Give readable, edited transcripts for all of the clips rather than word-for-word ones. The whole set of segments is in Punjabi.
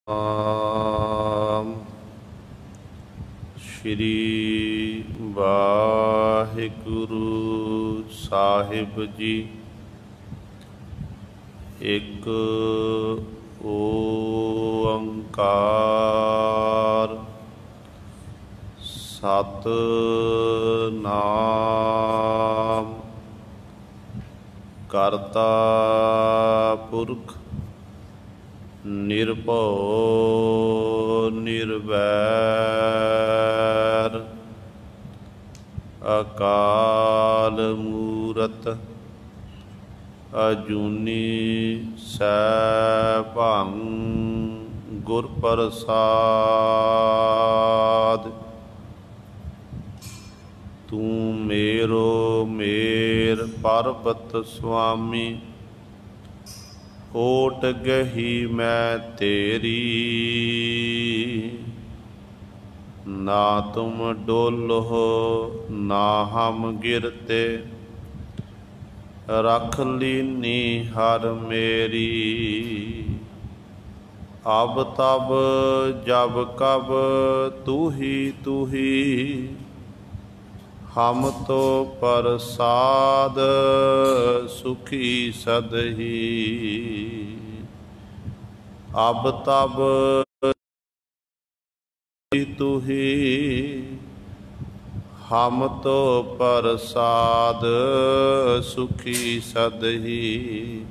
ਨਾਮ ਸ਼੍ਰੀ ਵਾਹਿਗੁਰੂ ਸਾਹਿਬ ਜੀ। ਇੱਕ ਓੰਕਾਰ ਸਤਿਨਾਮ ਕਰਤਾ ਪੁਰਖ ਨਿਰਭਉ ਨਿਰਵੈਰ ਅਕਾਲ ਮੂਰਤ ਅਜੂਨੀ ਸੈਭੰ ਗੁਰ ਪ੍ਰਸਾਦਿ। ਤੂੰ ਮੇਰੋ ਮੇਰ ਪਰਬਤ ਸੁਆਮੀ, ਓਟ ਗਹੀ ਮੈਂ ਤੇਰੀ। ਨਾ ਤੁਮ ਡੋਲੋ ਨਾ ਹਮ ਗਿਰਤੇ, ਰਖ ਲੀਨੀ ਹਰ ਮੇਰੀ। ਅਬ ਤਬ ਜਬ ਕਬ ਤੂ ਹੀ, ਹਮ ਤੋ ਪ੍ਰਸਾਦ ਸੁਖੀ ਸਦਹੀ। ਅਬ ਤਬ ਤੂ ਹੀ, ਹਮ ਤੋ ਪ੍ਰਸਾਦ ਸੁਖੀ ਸਦਹੀ।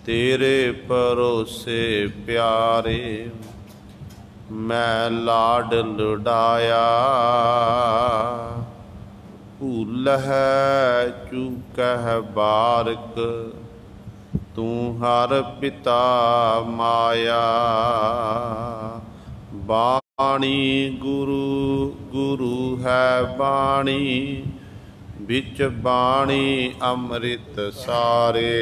ਤੇਰੇ ਭਰੋਸੇ ਪਿਆਰੇ ਮੈਂ ਲਾਡ ਲੁਡਾਇਆ। ਭੂਲਹਿ ਚੂਕਹਿ ਬਾਰਕ, ਤੂੰ ਹਰ ਪਿਤਾ ਮਾਇਆ। ਬਾਣੀ ਗੁਰੂ ਗੁਰੂ ਹੈ ਬਾਣੀ, ਵਿੱਚ ਬਾਣੀ ਅੰਮ੍ਰਿਤ ਸਾਰੇ।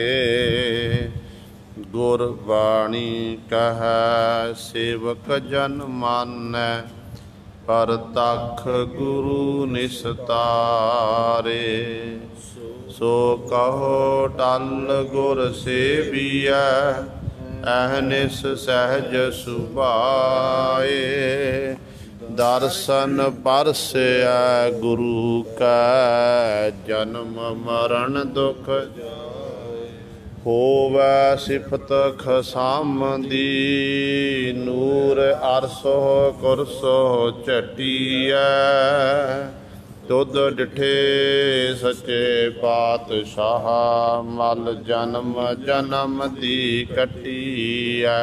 ਗੁਰ ਬਾਣੀ ਕਹੈ ਸੇਵਕ ਜਨ ਮਾਨੈ, ਪਰਤਖ ਗੁਰੂ ਨਿਸਤਾਰੇ। ਸੋ ਕਹੋ ਟਲ ਗੁਰ ਸੇਵੀਐ, ਅਹਨਿਸ ਸਹਿਜ ਸੁਭਾਏ। ਦਰਸ਼ਨ ਪਰਸੈ ਗੁਰੂ ਕੈ, ਜਨਮ ਮਰਨ ਦੁਖ ਹੋਵੈ ਸਿਫਤ ਖਸਮ ਦੀ। ਨੂਰ ਅਰਸੋ ਕੁਰਸੋ ਝਟੀਐ, ਤੁਧ ਡਿਠੇ ਸੱਚੇ ਪਾਤਸ਼ਾਹ। ਮਲ ਜਨਮ ਜਨਮ ਦੀ ਕੱਟੀਐ,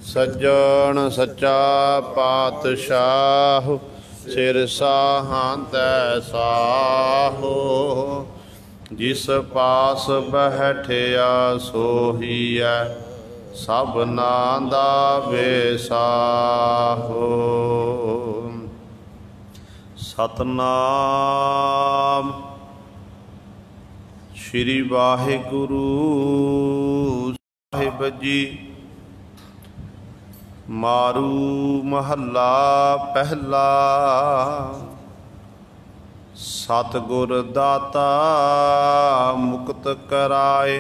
ਸੱਜਣ ਸੱਚਾ ਪਾਤਸ਼ਾਹ। ਸਿਰ ਸਾਹਾਂ ਤੈ ਸਾਹੋ, ਜਿਸ ਪਾਸ ਬੈਠਿਆ ਸੋਹੀਐ। ਸਭਨਾਂ ਦਾ ਵਿਸਾਹੋ। ਸਤਿਨਾਮ ਸ਼੍ਰੀ ਵਾਹਿਗੁਰੂ ਸਾਹਿਬ ਜੀ। ਮਾਰੂ ਮਹੱਲਾ ਪਹਿਲਾ। ਸਤਿਗੁਰ ਦਾਤਾ ਮੁਕਤ ਕਰਾਏ,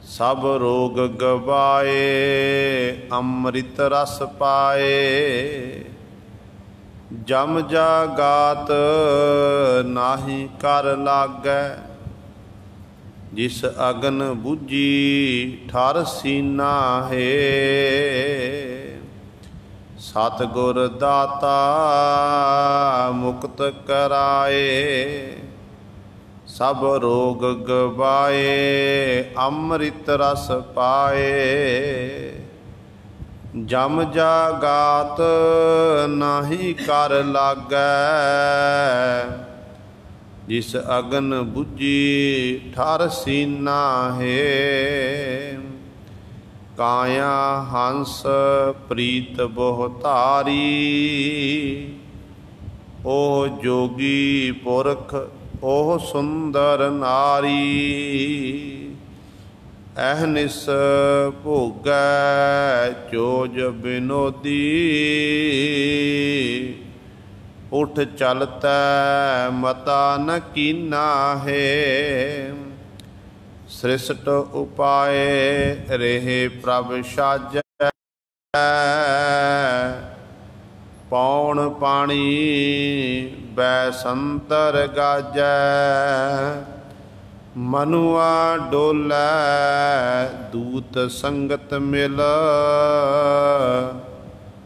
ਸਭ ਰੋਗ ਗਵਾਏ। ਅੰਮ੍ਰਿਤ ਰਸ ਪਾਏ, ਜਮ ਜਾਗਾਤ ਨਾਹੀ ਕਰ ਲਾਗੈ। ਜਿਸ ਅਗਨ ਬੁਝੀ ਠਰ ਸੀਨਾ ਹੈ। ਸਤਿਗੁਰ ਦਾਤਾ ਮੁਕਤ ਕਰਾਏ, ਸਭ ਰੋਗ ਗਵਾਏ। ਅੰਮ੍ਰਿਤ ਰਸ ਪਾਏ, ਜਮ ਜਾਗਾਤ ਨਾਹੀ ਕਰ ਲਾਗੈ। ਜਿਸ ਅਗਨ ਬੁਝੀ ਠਰ ਸੀਨਾ ਹੈ। ਕਾਇਆ ਹੰਸ ਪ੍ਰੀਤ ਬਹੁ ਧਾਰੀ, ਉਹ ਜੋਗੀ ਪੁਰਖ ਉਹ ਸੁੰਦਰ ਨਾਰੀ। ਅਹਨਿਸ ਭੋਗੈ ਚੋਜ ਬਿਨੋਦੀ, ਉਠ ਚਲਤੈ ਮਤਾ ਨ ਕੀਨਾ ਹੈ। ਸ੍ਰਿਸ਼ਟ ਉਪਾਏ ਰਹੇ ਪ੍ਰਭ ਸਾਜੈ। ਪੌਣ ਪਾਣੀ ਬੈਸੰਤਰ ਗਾਜੈ। ਮਨੁਆ ਡੋਲੈ ਦੂਤ ਸੰਗਤ ਮਿਲ।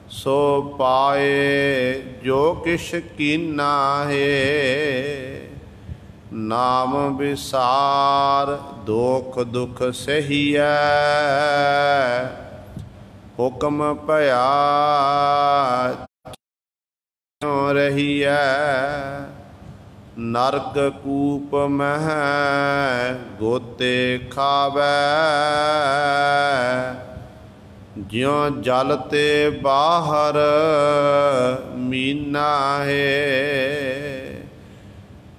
ਸੋ ਪਾਏ ਜੋ ਕਿਛ ਕੀਨਾ ਹੈ। ਨਾਮ ਵਿਸਾਰ ਦੁਖ ਦੁਖ ਸਹੀਐ। ਹੁਕਮ ਭਇਆ ਰਹੀਐ। ਨਰਕ ਕੂਪ ਮਹਿ ਗੋਤੇ ਖਾਵੈ। ਜਿਉ ਜਲ ਤੇ ਬਾਹਰ ਮੀਨਾ ਹੈ।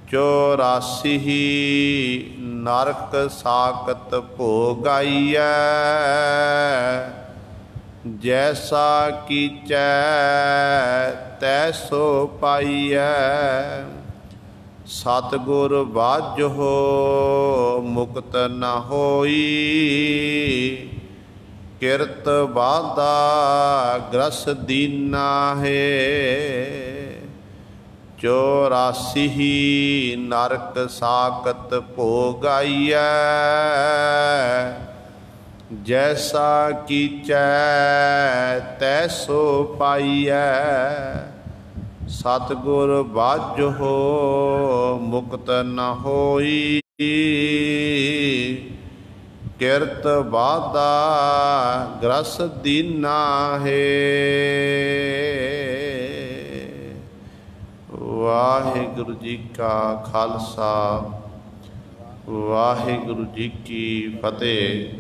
84 ਨਰਕ ਸਾਕਤ ਭੋਗਾਈਐ। ਜੈਸਾ ਕੀਚੈ ਤੈਸੋ ਪਾਈਐ। ਸਤਿਗੁਰ ਬਾਝੋ ਮੁਕਤ ਨ ਹੋਈ। ਕਿਰਤ ਬਾਧਾ ਗ੍ਰਸ ਦੀਨਾ ਹੈ। 84 ਨਰਕ ਸਾਕਤ ਭੋਗਾਈਐ। ਜੈਸਾ ਕੀਚੈ ਤੈਸੋ ਪਾਈਐ। ਸਤਿਗੁਰ ਬਾਝੋ ਮੁਕਤ ਨ ਹੋਈ। ਕਿਰਤ ਬਾਧਾ ਗ੍ਰਸ ਦੀਨਾ ਹੈ। ਵਾਹਿਗੁਰੂ ਜੀ ਕਾ ਖਾਲਸਾ ਵਾਹਿਗੁਰੂ ਜੀ ਕੀ ਫਤਿਹ।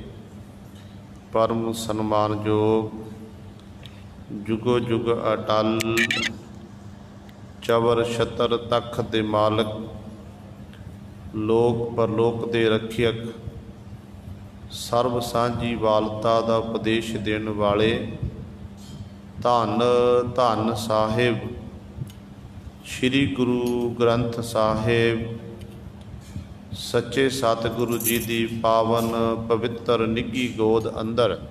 ਪਰਮ ਸਨਮਾਨਯੋਗ ਜੁਗੋ ਜੁਗ ਅਟਲ ਚਵਰ ਛਤਰ ਤਖਤ ਦੇ ਮਾਲਕ, ਲੋਕ ਪਰਲੋਕ ਦੇ ਰੱਖਿਅਕ, ਸਰਬ ਸਾਂਝੀ ਵਾਲਤਾ ਦਾ ਉਪਦੇਸ਼ ਦੇਣ ਵਾਲੇ ਧੰਨ ਧੰਨ ਸਾਹਿਬ ਸ੍ਰੀ ਗੁਰੂ ਗ੍ਰੰਥ ਸਾਹਿਬ ਸੱਚੇ ਸਤਿਗੁਰੂ ਜੀ ਦੀ ਪਾਵਨ ਪਵਿੱਤਰ ਨਿੱਘੀ ਗੋਦ ਅੰਦਰ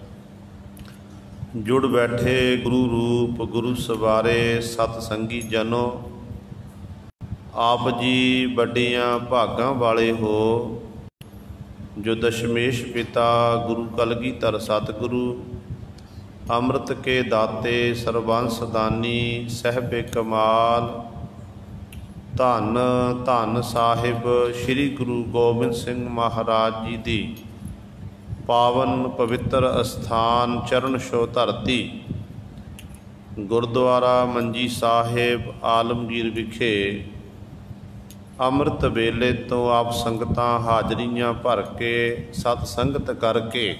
ਜੁੜ ਬੈਠੇ ਗੁਰੂ ਰੂਪ ਗੁਰੂ ਸਵਾਰੇ ਸਤ ਸੰਗੀ ਜਨੋ, ਆਪ ਜੀ ਵੱਡੀਆਂ ਭਾਗਾਂ ਵਾਲੇ ਹੋ ਜੋ ਦਸ਼ਮੇਸ਼ ਪਿਤਾ ਗੁਰੂ ਕਲਗੀਧਰ ਸਤਿਗੁਰੂ ਅੰਮ੍ਰਿਤ ਕੇ ਦਾਤੇ ਸਰਬੰਸ ਦਾਨੀ ਸਾਹਿਬੇ ਕਮਾਲ ਧੰਨ ਧੰਨ ਸਾਹਿਬ ਸ੍ਰੀ ਗੁਰੂ ਗੋਬਿੰਦ ਸਿੰਘ ਮਹਾਰਾਜ ਜੀ ਦੀ ਪਾਵਨ ਪਵਿੱਤਰ ਅਸਥਾਨ ਚਰਨ ਛੋਹ ਧਰਤੀ ਗੁਰਦੁਆਰਾ ਮੰਜੀ ਸਾਹਿਬ ਆਲਮਗੀਰ ਵਿਖੇ ਅੰਮ੍ਰਿਤ ਵੇਲੇ ਤੋਂ ਆਪ ਸੰਗਤਾਂ ਹਾਜ਼ਰੀਆਂ ਭਰ ਕੇ ਸਤ ਸੰਗਤ ਕਰਕੇ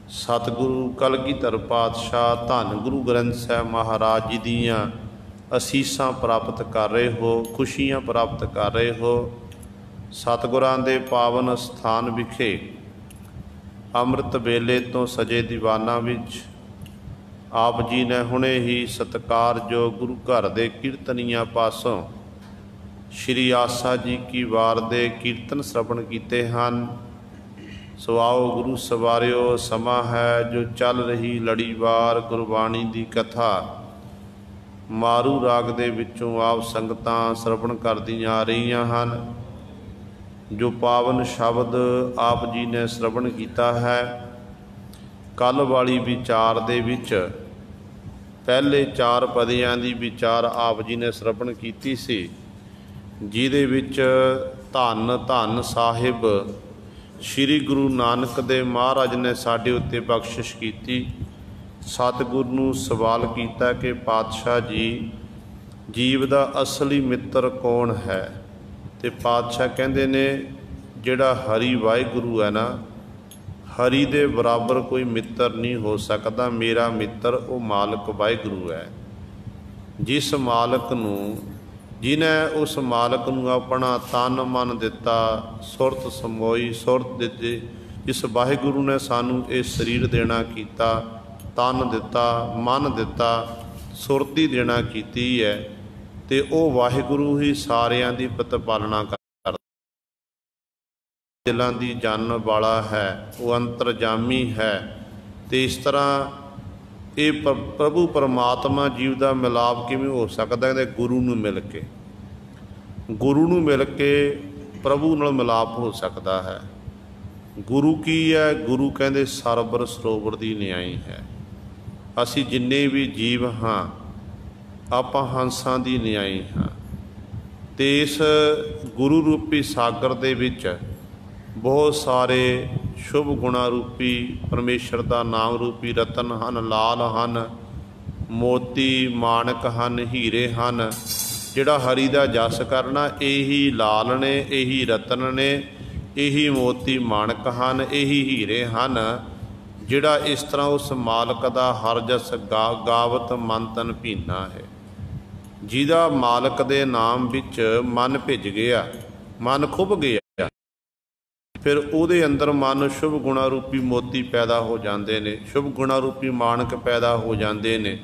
ਸਤਿਗੁਰੂ ਕਲਗੀਧਰ ਪਾਤਸ਼ਾਹ ਧੰਨ ਗੁਰੂ ਗ੍ਰੰਥ ਸਾਹਿਬ ਮਹਾਰਾਜ ਜੀ ਦੀਆਂ ਅਸੀਸਾਂ ਪ੍ਰਾਪਤ ਕਰ ਰਹੇ ਹੋ, ਖੁਸ਼ੀਆਂ ਪ੍ਰਾਪਤ ਕਰ ਰਹੇ ਹੋ। ਸਤਿਗੁਰਾਂ ਦੇ ਪਾਵਨ ਸਥਾਨ ਵਿਖੇ ਅੰਮ੍ਰਿਤ ਵੇਲੇ ਤੋਂ ਸਜੇ ਦੀਵਾਨਾਂ ਵਿੱਚ ਆਪ ਜੀ ਨੇ ਹੁਣੇ ਹੀ ਸਤਿਕਾਰਯੋਗ ਗੁਰੂ ਘਰ ਦੇ ਕੀਰਤਨੀਆਂ ਪਾਸੋਂ ਸ਼੍ਰੀ ਆਸਾ ਜੀ ਕੀ ਵਾਰ ਦੇ ਕੀਰਤਨ ਸ਼ਰਵਣ ਕੀਤੇ ਹਨ। ਸੋ ਆਓ ਗੁਰੂ ਸਵਾਰਿਓ, ਸਮਾਂ ਹੈ ਜੋ ਚੱਲ ਰਹੀ ਲੜੀਵਾਰ ਗੁਰਬਾਣੀ ਦੀ ਕਥਾ ਮਾਰੂ ਰਾਗ ਦੇ ਵਿੱਚੋਂ ਆਪ ਸੰਗਤਾਂ ਸ਼ਰਵਣ ਕਰਦੀਆਂ ਆ ਰਹੀਆਂ ਹਨ। ਜੋ ਪਾਵਨ ਸ਼ਬਦ ਆਪ ਜੀ ਨੇ ਸ਼ਰਵਣ ਕੀਤਾ ਹੈ, ਕੱਲ੍ਹ ਵਾਲੀ ਵਿਚਾਰ ਦੇ ਵਿੱਚ ਪਹਿਲੇ 4 ਪਦਿਆਂ ਦੀ ਵਿਚਾਰ ਆਪ ਜੀ ਨੇ ਸ਼ਰਵਣ ਕੀਤੀ ਸੀ, ਜਿਹਦੇ ਵਿੱਚ ਧੰਨ ਧੰਨ ਸਾਹਿਬ ਸ੍ਰੀ ਗੁਰੂ ਨਾਨਕ ਦੇਵ ਮਹਾਰਾਜ ਨੇ ਸਾਡੇ ਉੱਤੇ ਬਖਸ਼ਿਸ਼ ਕੀਤੀ। ਸਤਿਗੁਰੂ ਨੂੰ ਸਵਾਲ ਕੀਤਾ ਕਿ ਪਾਤਸ਼ਾਹ ਜੀ, ਜੀਵ ਦਾ ਅਸਲੀ ਮਿੱਤਰ ਕੌਣ ਹੈ? ਤੇ ਪਾਤਸ਼ਾਹ ਕਹਿੰਦੇ ਨੇ ਜਿਹੜਾ ਹਰੀ ਵਾਹਿਗੁਰੂ ਹੈ ਨਾ, ਹਰੀ ਦੇ ਬਰਾਬਰ ਕੋਈ ਮਿੱਤਰ ਨਹੀਂ ਹੋ ਸਕਦਾ। ਮੇਰਾ ਮਿੱਤਰ ਉਹ ਮਾਲਕ ਵਾਹਿਗੁਰੂ ਹੈ। ਜਿਸ ਮਾਲਕ ਨੂੰ, ਜਿਹਨੇ ਉਸ ਮਾਲਕ ਨੂੰ ਆਪਣਾ ਤਨ ਮਨ ਦਿੱਤਾ, ਸੁਰਤ ਸਮੋਈ, ਸੁਰਤ ਦਿੱਤੀ, ਜਿਸ ਵਾਹਿਗੁਰੂ ਨੇ ਸਾਨੂੰ ਇਹ ਸਰੀਰ ਦੇਣਾ ਕੀਤਾ, ਤਨ ਦਿੱਤਾ, ਮਨ ਦਿੱਤਾ, ਸੁਰਤੀ ਦੇਣਾ ਕੀਤੀ ਹੈ, ਤੇ ਉਹ ਵਾਹਿਗੁਰੂ ਹੀ ਸਾਰਿਆਂ ਦੀ ਪ੍ਰਤਿਪਾਲਨਾ ਕਰਦਾ, ਦਿਲਾਂ ਦੀ ਜਾਣਨ ਵਾਲਾ ਹੈ, ਉਹ ਅੰਤਰਜਾਮੀ ਹੈ। ਤੇ ਇਸ ਤਰ੍ਹਾਂ ਇਹ ਪ੍ਰਭੂ ਪਰਮਾਤਮਾ ਜੀਵ ਦਾ ਮਿਲਾਪ ਕਿਵੇਂ ਹੋ ਸਕਦਾ? ਇਹਦੇ ਗੁਰੂ ਨੂੰ ਮਿਲ ਕੇ, ਗੁਰੂ ਨੂੰ ਮਿਲ ਕੇ ਪ੍ਰਭੂ ਨਾਲ ਮਿਲਾਪ ਹੋ ਸਕਦਾ ਹੈ। ਗੁਰੂ ਕੀ ਹੈ? ਗੁਰੂ ਕਹਿੰਦੇ ਸਰਬਰ ਸਰੋਵਰ ਦੀ ਨਿਆਈ ਹੈ। ਅਸੀਂ ਜਿੰਨੇ ਵੀ ਜੀਵ ਹਾਂ ਆਪਾਂ ਹੰਸਾਂ ਦੀ ਨਿਆਈ ਹਾਂ, ਅਤੇ ਇਸ ਗੁਰੂ ਰੂਪੀ ਸਾਗਰ ਦੇ ਵਿੱਚ ਬਹੁਤ ਸਾਰੇ ਸ਼ੁਭ ਗੁਣਾ ਰੂਪੀ ਪਰਮੇਸ਼ਰ ਦਾ ਨਾਮ ਰੂਪੀ ਰਤਨ ਹਨ, ਲਾਲ ਹਨ, ਮੋਤੀ ਮਾਣਕ ਹਨ, ਹੀਰੇ ਹਨ। ਜਿਹੜਾ ਹਰੀ ਦਾ ਜਸ ਕਰਨਾ, ਇਹੀ ਲਾਲ ਨੇ, ਇਹੀ ਰਤਨ ਨੇ, ਇਹੀ ਮੋਤੀ ਮਾਣਕ ਹਨ, ਇਹੀ ਹੀਰੇ ਹਨ। ਜਿਹੜਾ ਇਸ ਤਰ੍ਹਾਂ ਉਸ ਮਾਲਕ ਦਾ ਹਰ ਜਸ ਗਾਵਤ ਮਨ ਤਨ ਭੀਨਾ ਹੈ। ਜਿਹਦਾ ਮਾਲਕ ਦੇ ਨਾਮ ਵਿੱਚ ਮਨ ਭਿੱਜ ਗਿਆ, ਮਨ ਖੁੱਭ ਗਿਆ, ਫਿਰ ਉਹਦੇ ਅੰਦਰ ਮਨ ਸ਼ੁਭ ਗੁਣਾ ਰੂਪੀ ਮੋਤੀ ਪੈਦਾ ਹੋ ਜਾਂਦੇ ਨੇ, ਸ਼ੁਭ ਗੁਣਾ ਰੂਪੀ ਮਾਣਕ ਪੈਦਾ ਹੋ ਜਾਂਦੇ ਨੇ।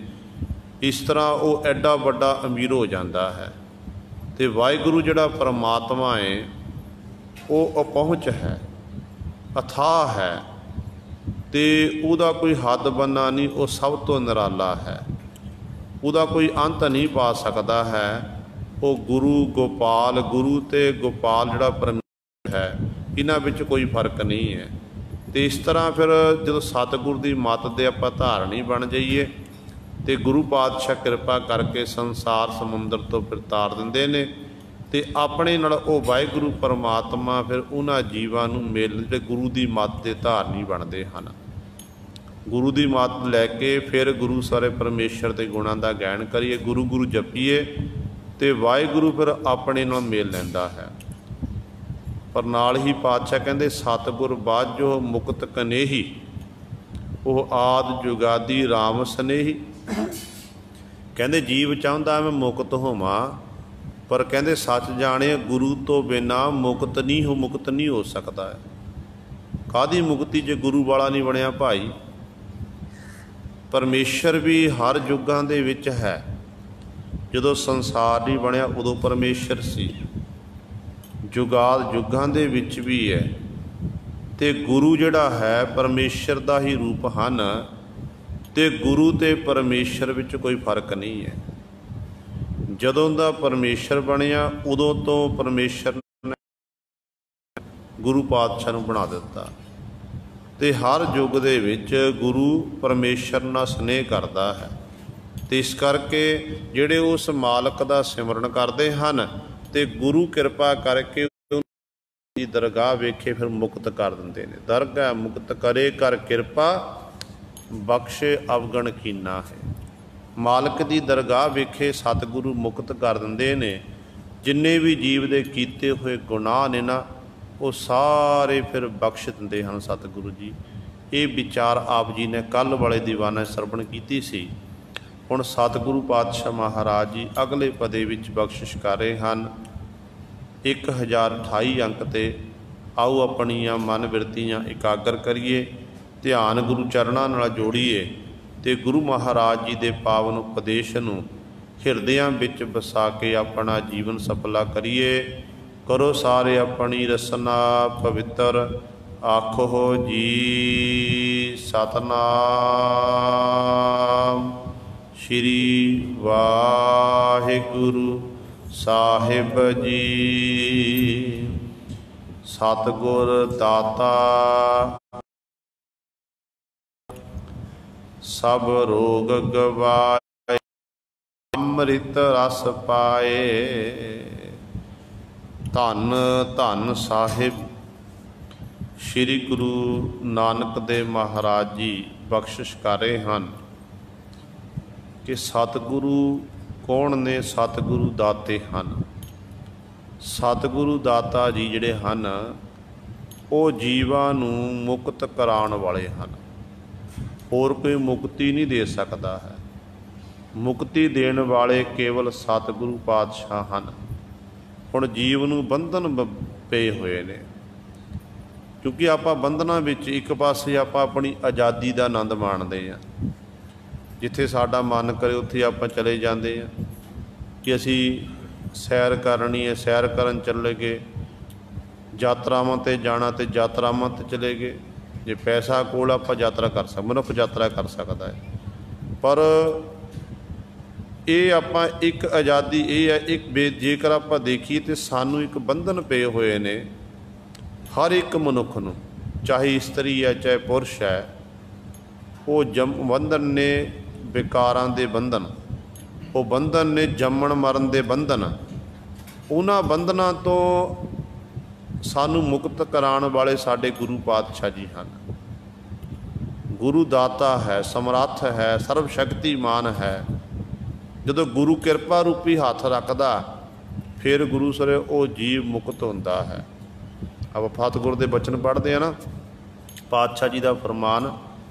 ਇਸ ਤਰ੍ਹਾਂ ਉਹ ਐਡਾ ਵੱਡਾ ਅਮੀਰ ਹੋ ਜਾਂਦਾ ਹੈ। ਅਤੇ ਵਾਹਿਗੁਰੂ ਜਿਹੜਾ ਪਰਮਾਤਮਾ ਹੈ ਉਹ ਅਪਹੁੰਚ ਹੈ, ਅਥਾਹ ਹੈ, ਅਤੇ ਉਹਦਾ ਕੋਈ ਹੱਦ ਬੰਨਾ ਨਹੀਂ। ਉਹ ਸਭ ਤੋਂ ਨਿਰਾਲਾ ਹੈ, ਉਹਦਾ ਕੋਈ ਅੰਤ ਨਹੀਂ ਪਾ ਸਕਦਾ ਹੈ। ਉਹ ਗੁਰੂ ਗੋਪਾਲ, ਗੁਰੂ ਅਤੇ ਗੋਪਾਲ ਜਿਹੜਾ ਪਰਮੇਸ਼ਰ ਹੈ, ਇਹਨਾਂ ਵਿੱਚ ਕੋਈ ਫਰਕ ਨਹੀਂ ਹੈ। ਅਤੇ ਇਸ ਤਰ੍ਹਾਂ ਫਿਰ ਜਦੋਂ ਸਤਿਗੁਰ ਦੀ ਮੱਤ ਦੇ ਆਪਾਂ ਧਾਰਨੀ ਬਣ ਜਾਈਏ ਅਤੇ ਗੁਰੂ ਪਾਤਸ਼ਾਹ ਕਿਰਪਾ ਕਰਕੇ ਸੰਸਾਰ ਸਮੁੰਦਰ ਤੋਂ ਫਿਰ ਤਾਰ ਦਿੰਦੇ ਨੇ, ਅਤੇ ਆਪਣੇ ਨਾਲ ਉਹ ਵਾਹਿਗੁਰੂ ਪਰਮਾਤਮਾ ਫਿਰ ਉਹਨਾਂ ਜੀਵਾਂ ਨੂੰ ਮਿਲ ਜਿਹੜੇ ਗੁਰੂ ਦੀ ਮੱਤ ਦੇ ਧਾਰਨੀ ਬਣਦੇ ਹਨ। ਗੁਰੂ ਦੀ ਮੱਤ ਲੈ ਕੇ ਫਿਰ ਗੁਰੂ ਸਾਰੇ ਪਰਮੇਸ਼ਰ ਦੇ ਗੁਣਾਂ ਦਾ ਗਾਇਨ ਕਰੀਏ, ਗੁਰੂ ਗੁਰੂ ਜਪੀਏ, ਅਤੇ ਵਾਹਿਗੁਰੂ ਫਿਰ ਆਪਣੇ ਨਾਲ ਮੇਲ ਲੈਂਦਾ ਹੈ। ਪਰ ਨਾਲ ਹੀ ਪਾਤਸ਼ਾਹ ਕਹਿੰਦੇ ਸਤਿਗੁਰ ਬਾਝੋ ਮੁਕਤ ਕਨੇਹੀ, ਉਹ ਆਦਿ ਜੁਗਾਦੀ ਰਾਮ ਸਨੇਹੀ। ਕਹਿੰਦੇ ਜੀਵ ਚਾਹੁੰਦਾ ਮੈਂ ਮੁਕਤ ਹੋਵਾਂ, ਪਰ ਕਹਿੰਦੇ ਸੱਚ ਜਾਣੇ ਗੁਰੂ ਤੋਂ ਬਿਨਾਂ ਮੁਕਤ ਨਹੀਂ ਹੋ ਸਕਦਾ ਹੈ। ਕਾਹਦੀ ਮੁਕਤੀ ਜੇ ਗੁਰੂ ਵਾਲਾ ਨਹੀਂ ਬਣਿਆ ਭਾਈ? ਪਰਮੇਸ਼ਰ ਵੀ ਹਰ ਯੁੱਗਾਂ ਦੇ ਵਿੱਚ ਹੈ। ਜਦੋਂ ਸੰਸਾਰ ਨਹੀਂ ਬਣਿਆ ਉਦੋਂ ਪਰਮੇਸ਼ਰ ਸੀ, ਜੁਗਾਦ ਯੁੱਗਾਂ ਦੇ ਵਿੱਚ ਵੀ ਹੈ। ਅਤੇ ਗੁਰੂ ਜਿਹੜਾ ਹੈ ਪਰਮੇਸ਼ਰ ਦਾ ਹੀ ਰੂਪ ਹਨ, ਅਤੇ ਗੁਰੂ ਅਤੇ ਪਰਮੇਸ਼ਰ ਵਿੱਚ ਕੋਈ ਫਰਕ ਨਹੀਂ ਹੈ। ਜਦੋਂ ਦਾ ਪਰਮੇਸ਼ਰ ਬਣਿਆ ਉਦੋਂ ਤੋਂ ਪਰਮੇਸ਼ਰ ਨੇ ਗੁਰੂ ਪਾਤਸ਼ਾਹ ਨੂੰ ਬਣਾ ਦਿੱਤਾ, ਅਤੇ ਹਰ ਯੁੱਗ ਦੇ ਵਿੱਚ ਗੁਰੂ ਪਰਮੇਸ਼ਰ ਨਾਲ ਸਨੇਹ ਕਰਦਾ ਹੈ। ਅਤੇ ਇਸ ਕਰਕੇ ਜਿਹੜੇ ਉਸ ਮਾਲਕ ਦਾ ਸਿਮਰਨ ਕਰਦੇ ਹਨ ਅਤੇ ਗੁਰੂ ਕਿਰਪਾ ਕਰਕੇ ਦੀ ਦਰਗਾਹ ਵੇਖੇ ਫਿਰ ਮੁਕਤ ਕਰ ਦਿੰਦੇ ਨੇ। ਦਰਗਾਹ ਮੁਕਤ ਕਰੇ ਕਰ ਕਿਰਪਾ, ਬਖਸ਼ੇ ਅਵਗਣ ਕੀਨਾ ਹੈ। ਮਾਲਕ ਦੀ ਦਰਗਾਹ ਵੇਖੇ ਸਤਿਗੁਰੂ ਮੁਕਤ ਕਰ ਦਿੰਦੇ ਨੇ। ਜਿੰਨੇ ਵੀ ਜੀਵ ਦੇ ਕੀਤੇ ਹੋਏ ਗੁਨਾਹ ਨੇ ਨਾ, ਉਹ ਸਾਰੇ ਫਿਰ ਬਖਸ਼ ਦਿੰਦੇ ਹਨ ਸਤਿਗੁਰੂ ਜੀ। ਇਹ ਵਿਚਾਰ ਆਪ ਜੀ ਨੇ ਕੱਲ੍ਹ ਵਾਲੇ ਦੀਵਾਨਾਂ ਸਰਵਣ ਕੀਤੀ ਸੀ। ਹੁਣ ਸਤਿਗੁਰੂ ਪਾਤਸ਼ਾਹ ਮਹਾਰਾਜ ਜੀ ਅਗਲੇ ਪਦੇ ਵਿੱਚ ਬਖਸ਼ਿਸ਼ ਕਰ ਰਹੇ ਹਨ 1028 ਅੰਕ 'ਤੇ। ਆਓ ਆਪਣੀਆਂ ਮਨ ਬਿਰਤੀਆਂ ਇਕਾਗਰ ਕਰੀਏ, ਧਿਆਨ ਗੁਰੂ ਚਰਨਾਂ ਨਾਲ ਜੋੜੀਏ, ਅਤੇ ਗੁਰੂ ਮਹਾਰਾਜ ਜੀ ਦੇ ਪਾਵਨ ਉਪਦੇਸ਼ ਨੂੰ ਹਿਰਦਿਆਂ ਵਿੱਚ ਵਸਾ ਕੇ ਆਪਣਾ ਜੀਵਨ ਸਫਲਾ ਕਰੀਏ। ਕਰੋ ਸਾਰੇ ਆਪਣੀ ਰਸਨਾ ਪਵਿੱਤਰ, ਆਖੋ ਜੀ ਸਤਿਨਾਮ ਸ਼੍ਰੀ ਵਾਹਿਗੁਰੂ ਸਾਹਿਬ ਜੀ। ਸਤਿਗੁਰ ਦਾਤਾ ਸਭ ਰੋਗ ਗਵਾਏ, ਅੰਮ੍ਰਿਤ ਰਸ ਪਾਏ। ਧੰਨ ਧੰਨ ਸਾਹਿਬ ਸ਼੍ਰੀ ਗੁਰੂ ਨਾਨਕ ਦੇਵ ਮਹਾਰਾਜ ਜੀ ਬਖਸ਼ਿਸ਼ ਕਰ ਰਹੇ ਹਨ ਕਿ ਸਤਿਗੁਰੂ ਕੌਣ ਨੇ? ਸਤਿਗੁਰੂ ਦਾਤੇ ਹਨ। ਸਤਿਗੁਰੂ ਦਾਤਾ ਜੀ ਜਿਹੜੇ ਹਨ ਉਹ ਜੀਵਾਂ ਨੂੰ ਮੁਕਤ ਕਰਾਉਣ ਵਾਲੇ ਹਨ। ਹੋਰ ਕੋਈ ਮੁਕਤੀ ਨਹੀਂ ਦੇ ਸਕਦਾ ਹੈ। ਮੁਕਤੀ ਦੇਣ ਵਾਲੇ ਕੇਵਲ ਸਤਿਗੁਰੂ ਪਾਤਸ਼ਾਹ ਹਨ। ਹੁਣ ਜੀਵ ਨੂੰ ਬੰਧਨ ਪਏ ਹੋਏ ਨੇ, ਕਿਉਂਕਿ ਆਪਾਂ ਬੰਧਨਾਂ ਵਿੱਚ ਇੱਕ ਪਾਸੇ ਆਪਾਂ ਆਪਣੀ ਆਜ਼ਾਦੀ ਦਾ ਆਨੰਦ ਮਾਣਦੇ ਹਾਂ। ਜਿੱਥੇ ਸਾਡਾ ਮਨ ਕਰੇ ਉੱਥੇ ਆਪਾਂ ਚਲੇ ਜਾਂਦੇ ਹਾਂ ਕਿ ਅਸੀਂ ਸੈਰ ਕਰਨੀ ਹੈ, ਸੈਰ ਕਰਨ ਚੱਲੇ ਗਏ। ਯਾਤਰਾਵਾਂ 'ਤੇ ਜਾਣਾ ਅਤੇ ਯਾਤਰਾਵਾਂ 'ਤੇ ਚਲੇ ਗਏ। ਜੇ ਪੈਸਾ ਕੋਲ ਆਪਾਂ ਯਾਤਰਾ ਕਰ ਮਨੁੱਖ ਯਾਤਰਾ ਕਰ ਸਕਦਾ ਹੈ। पर ਇਹ ਆਪਾਂ ਇੱਕ ਆਜ਼ਾਦੀ ਇਹ ਹੈ, ਇੱਕ ਜੇਕਰ ਆਪਾਂ ਦੇਖੀਏ ਤਾਂ ਸਾਨੂੰ ਇੱਕ ਬੰਧਨ ਪਏ ਹੋਏ ਨੇ ਹਰ ਇੱਕ ਮਨੁੱਖ ਨੂੰ, ਚਾਹੇ ਇਸਤਰੀ ਹੈ ਚਾਹੇ ਪੁਰਸ਼ ਹੈ। ਉਹ ਬੰਧਨ ਨੇ ਵਿਕਾਰਾਂ ਦੇ ਬੰਧਨ, ਉਹ ਬੰਧਨ ਨੇ ਜੰਮਣ ਮਰਨ ਦੇ ਬੰਧਨ। ਉਹਨਾਂ ਬੰਧਨਾਂ ਤੋਂ ਸਾਨੂੰ ਮੁਕਤ ਕਰਾਉਣ ਵਾਲੇ ਸਾਡੇ ਗੁਰੂ ਪਾਤਸ਼ਾਹ ਜੀ ਹਨ। ਗੁਰੂ ਦਾਤਾ ਹੈ, ਸਮਰੱਥ ਹੈ, ਸਰਬ ਸ਼ਕਤੀਮਾਨ ਹੈ। ਜਦੋਂ ਗੁਰੂ ਕਿਰਪਾ ਰੂਪੀ ਹੱਥ ਰੱਖਦਾ ਫਿਰ ਗੁਰੂ ਸਰੇ ਉਹ ਜੀਵ ਮੁਕਤ ਹੁੰਦਾ ਹੈ। ਆਪਾਂ ਫਤਿਹਗੁਰ ਦੇ ਬਚਨ ਪੜ੍ਹਦੇ ਹਾਂ ਨਾ, ਪਾਤਸ਼ਾਹ ਜੀ ਦਾ ਫਰਮਾਨ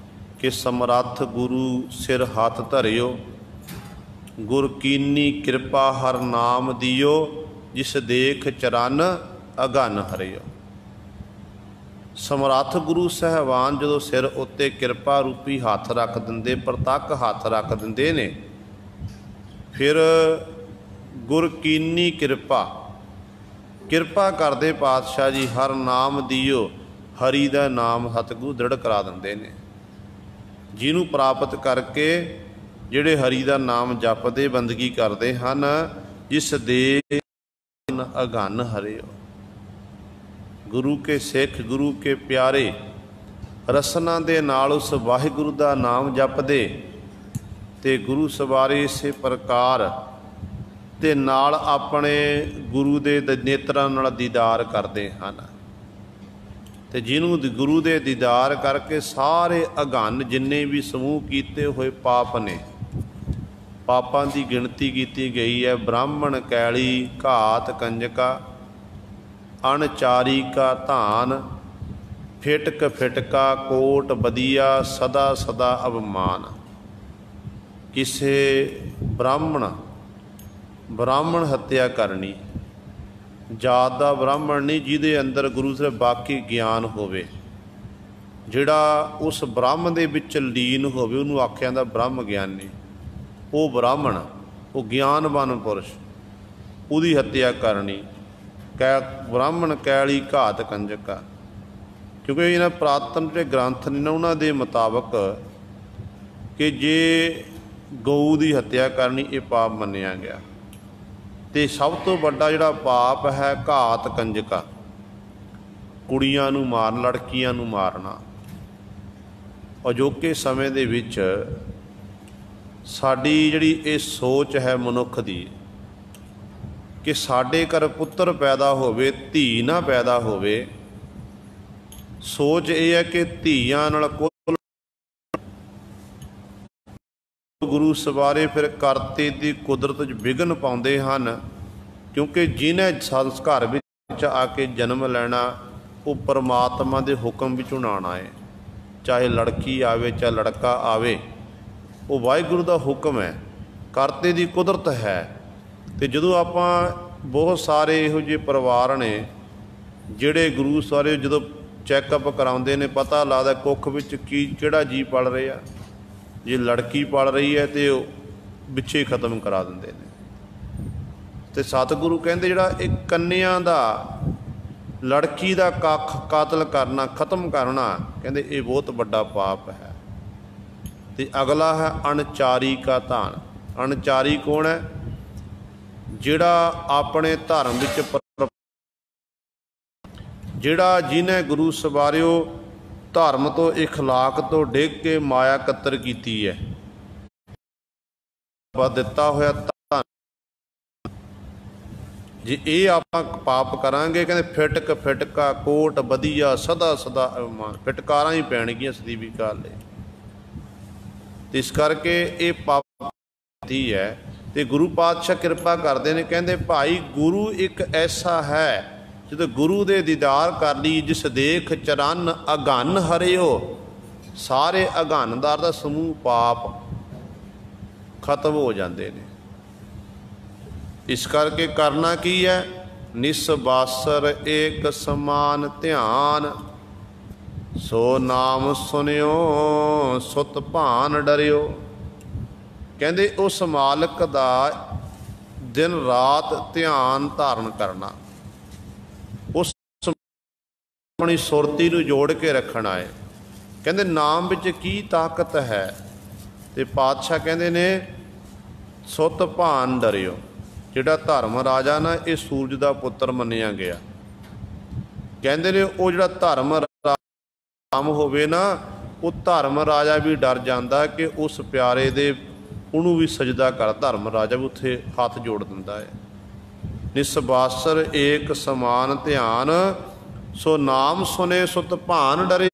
ਕਿ ਸਮਰੱਥ ਗੁਰੂ ਸਿਰ ਹੱਥ ਧਰਿਓ, ਗੁਰ ਕੀਨੀ ਕਿਰਪਾ ਹਰ ਨਾਮ ਦਿਓ, ਜਿਸ ਦੇਖ ਚਰਨ ਅਗਨ ਹਰਿਓ। ਸਮਰੱਥ ਗੁਰੂ ਸਾਹਿਬਾਨ ਜਦੋਂ ਸਿਰ ਉੱਤੇ ਕਿਰਪਾ ਰੂਪੀ ਹੱਥ ਰੱਖ ਦਿੰਦੇ, ਪ੍ਰਤੱਖ ਹੱਥ ਰੱਖ ਦਿੰਦੇ ਨੇ, ਫਿਰ ਗੁਰ ਕੀਨੀ ਕਿਰਪਾ ਕਰਦੇ ਪਾਤਸ਼ਾਹ ਜੀ ਹਰ ਨਾਮ ਦਿਓ, ਹਰੀ ਦਾ ਨਾਮ ਸਤਿਗੁਰੂ ਦ੍ਰਿੜ ਕਰਾ ਦਿੰਦੇ ਨੇ। ਜਿਹਨੂੰ ਪ੍ਰਾਪਤ ਕਰਕੇ ਜਿਹੜੇ ਹਰੀ ਦਾ ਨਾਮ ਜਪਦੇ ਬੰਦਗੀ ਕਰਦੇ ਹਨ, ਜਿਸ ਦੇ ਅਗਨ ਹਰਿਓ। ਗੁਰੂ ਕੇ ਸਿੱਖ, ਗੁਰੂ ਕੇ ਪਿਆਰੇ ਰਸਨਾ ਦੇ ਨਾਲ ਉਸ ਵਾਹਿਗੁਰੂ ਦਾ ਨਾਮ ਜਪਦੇ ਤੇ ਗੁਰੂ ਸਵਾਰੇ ਇਸੇ ਪ੍ਰਕਾਰ ਤੇ ਨਾਲ ਆਪਣੇ ਗੁਰੂ ਦੇ ਨੇਤਰਾਂ ਨਾਲ ਦੀਦਾਰ ਕਰਦੇ ਹਨ। ਤੇ ਜਿਹਨੂੰ ਗੁਰੂ ਦੇ ਦੀਦਾਰ ਕਰਕੇ ਸਾਰੇ ਅਗਨ ਜਿੰਨੇ ਵੀ ਸਮੂਹ ਕੀਤੇ ਹੋਏ ਪਾਪ ਨੇ, ਪਾਪਾਂ ਦੀ ਗਿਣਤੀ ਕੀਤੀ ਗਈ ਹੈ। ਬ੍ਰਾਹਮਣ ਕੈਲੀ ਘਾਤ ਕੰਜਕਾ, ਅਣਚਾਰੀ ਕਾ ਧਾਨ, ਫਿਟਕ ਫਿਟਕਾ ਕੋਟ ਬਦੀਆ, ਸਦਾ ਸਦਾ ਅਵਮਾਨ। ਕਿਸੇ ਬ੍ਰਾਹਮਣ ਹੱਤਿਆ ਕਰਨੀ, ਜਾਤ ਦਾ ਬ੍ਰਾਹਮਣ ਨਹੀਂ, ਜਿਹਦੇ ਅੰਦਰ ਗੁਰੂ ਸਾਹਿਬ ਬਾਕੀ ਗਿਆਨ ਹੋਵੇ, ਜਿਹੜਾ ਉਸ ਬ੍ਰਹਮ ਦੇ ਵਿੱਚ ਲੀਨ ਹੋਵੇ, ਉਹਨੂੰ ਆਖਿਆ ਜਾਂਦਾ ਬ੍ਰਹਮ ਗਿਆਨੀ। ਉਹ ਬ੍ਰਾਹਮਣ, ਉਹ ਗਿਆਨਵਾਨ ਪੁਰਸ਼, ਉਹਦੀ ਹੱਤਿਆ ਕਰਨੀ। ਬ੍ਰਾਹਮਣ ਕੈਲੀ ਘਾਤ ਕੰਜਕਾ, ਕਿਉਂਕਿ ਇਹਨਾਂ ਪੁਰਾਤਨ ਜਿਹੜੇ ਗ੍ਰੰਥ ਨੇ ਨਾ, ਉਹਨਾਂ ਦੇ ਮੁਤਾਬਕ ਕਿ ਜੇ ਗਊ ਦੀ ਹੱਤਿਆ ਕਰਨੀ ਇਹ ਪਾਪ ਮੰਨਿਆ ਗਿਆ। ਤੇ ਸਭ ਤੋਂ ਵੱਡਾ ਜਿਹੜਾ ਪਾਪ ਹੈ ਘਾਤ ਕੰਜਕਾ, ਕੁੜੀਆਂ ਨੂੰ ਮਾਰਨਾ, ਲੜਕੀਆਂ ਨੂੰ ਮਾਰਨਾ। ਅਜੋਕੇ ਸਮੇਂ ਦੇ ਵਿੱਚ ਸਾਡੀ ਜਿਹੜੀ ਇਹ ਸੋਚ ਹੈ ਮਨੁੱਖ ਦੀ ਕਿ ਸਾਡੇ ਘਰ ਪੁੱਤਰ ਪੈਦਾ ਹੋਵੇ, ਧੀ ਨਾ ਪੈਦਾ ਹੋਵੇ। ਸੋਚ ਇਹ ਹੈ ਕਿ ਧੀਆਂ ਨਾਲ ਗੁਰੂ ਸਵਾਰੇ ਫਿਰ ਕਰਤੇ ਦੀ ਕੁਦਰਤ 'ਚ ਵਿਘਨ ਪਾਉਂਦੇ ਹਨ, ਕਿਉਂਕਿ ਜਿਹਨੇ ਸੰਸਕਾਰ ਵਿੱਚ ਆ ਕੇ ਜਨਮ ਲੈਣਾ ਉਹ ਪਰਮਾਤਮਾ ਦੇ ਹੁਕਮ ਵਿੱਚੋਂ ਆਉਣਾ ਹੈ। ਚਾਹੇ ਲੜਕੀ ਆਵੇ ਚਾਹੇ ਲੜਕਾ ਆਵੇ, ਉਹ ਵਾਹਿਗੁਰੂ ਦਾ ਹੁਕਮ ਹੈ, ਕਰਤੇ ਦੀ ਕੁਦਰਤ ਹੈ। ਅਤੇ ਜਦੋਂ ਆਪਾਂ ਬਹੁਤ ਸਾਰੇ ਇਹੋ ਜਿਹੇ ਪਰਿਵਾਰ ਨੇ ਜਿਹੜੇ ਗੁਰੂ ਸਵਾਰੇ ਜਦੋਂ ਚੈੱਕਅਪ ਕਰਾਉਂਦੇ ਨੇ, ਪਤਾ ਲੱਗਦਾ ਕੁੱਖ ਵਿੱਚ ਕਿਹੜਾ ਜੀਅ ਪਲ ਰਿਹਾ। ਜੇ ਲੜਕੀ ਪਲ ਰਹੀ ਹੈ ਤੇ ਉਹ ਵਿੱਚੇ ਖਤਮ ਕਰਾ ਦਿੰਦੇ ਨੇ। ਤੇ ਸਤਿਗੁਰੂ ਕਹਿੰਦੇ ਜਿਹੜਾ ਇਹ ਕੰਨਿਆਂ ਦਾ, ਲੜਕੀ ਦਾ ਕੱਖ ਕਾਤਲ ਕਰਨਾ, ਖਤਮ ਕਰਨਾ, ਕਹਿੰਦੇ ਇਹ ਬਹੁਤ ਵੱਡਾ ਪਾਪ ਹੈ। ਤੇ ਅਗਲਾ ਹੈ ਅਣਚਾਰੀ ਕਾ ਧਾਨ। ਅਣਚਾਰੀ ਕੌਣ ਹੈ? ਜਿਹੜਾ ਆਪਣੇ ਧਰਮ ਵਿੱਚ, ਜਿਹੜਾ ਜਿਹਨੇ ਗੁਰੂ ਸਵਾਰਿਓ ਧਰਮ ਤੋਂ, ਇਖਲਾਕ ਤੋਂ ਡਿੱਗ ਕੇ ਮਾਇਆ ਕੱਤਰ ਕੀਤੀ ਹੈ, ਦਿੱਤਾ ਹੋਇਆ ਧਨ, ਜੇ ਇਹ ਆਪਾਂ ਪਾਪ ਕਰਾਂਗੇ, ਕਹਿੰਦੇ ਫਿਟਕ ਫਿਟਕਾ ਕੋਟ ਬਦੀਆ, ਸਦਾ ਸਦਾ ਅਵਮਾਨ। ਫਿਟਕਾਰਾਂ ਹੀ ਪੈਣਗੀਆਂ ਸਦੀਵੀ ਕਾਲ ਲਈ। ਇਸ ਕਰਕੇ ਇਹ ਪਾਪ ਹੀ ਹੈ। ਤੇ ਗੁਰੂ ਪਾਤਸ਼ਾਹ ਕਿਰਪਾ ਕਰਦੇ ਨੇ, ਕਹਿੰਦੇ ਭਾਈ ਗੁਰੂ ਇੱਕ ਐਸਾ ਹੈ ਜਦੋਂ ਗੁਰੂ ਦੇ ਦੀਦਾਰ ਕਰ ਲਈ, ਜਿਸ ਦੇਖ ਚਰਨ ਅਗਨ ਹਰਿਓ। ਸਾਰੇ ਅਗਨਦਾਰ ਦਾ ਸਮੂਹ ਪਾਪ ਖਤਮ ਹੋ ਜਾਂਦੇ ਨੇ। ਇਸ ਕਰਕੇ ਕਰਨਾ ਕੀ ਹੈ? ਨਿਸਬਾਸਰ ਏਕ ਸਮਾਨ ਧਿਆਨ, ਸੋ ਨਾਮ ਸੁਨਿਓ ਸੁਤ ਭਾਨ ਡਰਿਓ। ਕਹਿੰਦੇ ਉਸ ਮਾਲਕ ਦਾ ਦਿਨ ਰਾਤ ਧਿਆਨ ਧਾਰਨ ਕਰਨਾ, ਉਸ ਆਪਣੀ ਸੁਰਤੀ ਨੂੰ ਜੋੜ ਕੇ ਰੱਖਣਾ ਹੈ। ਕਹਿੰਦੇ ਨਾਮ ਵਿੱਚ ਕੀ ਤਾਕਤ ਹੈ? ਤੇ ਪਾਤਸ਼ਾਹ ਕਹਿੰਦੇ ਨੇ ਸੁਤ ਭਾਨ ਡਰਿਓ। ਜਿਹੜਾ ਧਰਮ ਰਾਜਾ ਨਾ ਇਹ ਸੂਰਜ ਦਾ ਪੁੱਤਰ ਮੰਨਿਆ ਗਿਆ। ਕਹਿੰਦੇ ਨੇ ਉਹ ਜਿਹੜਾ ਧਰਮ ਰਾਮ ਹੋਵੇ ਨਾ, ਉਹ ਧਰਮ ਰਾਜਾ ਵੀ ਡਰ ਜਾਂਦਾ ਕਿ ਉਸ ਪਿਆਰੇ ਦੇ ਉਹਨੂੰ ਵੀ ਸਜਦਾ ਕਰ। ਧਰਮ ਰਾਜਾ ਵੀ ਉੱਥੇ ਹੱਥ ਜੋੜ ਦਿੰਦਾ ਹੈ। ਨਿਸਬਾਸਰ ਏਕ ਸਮਾਨ ਧਿਆਨ, ਸੋ ਨਾਮ ਸੁਨੇ ਸੁਤ ਭਾਨ ਡਰੇ।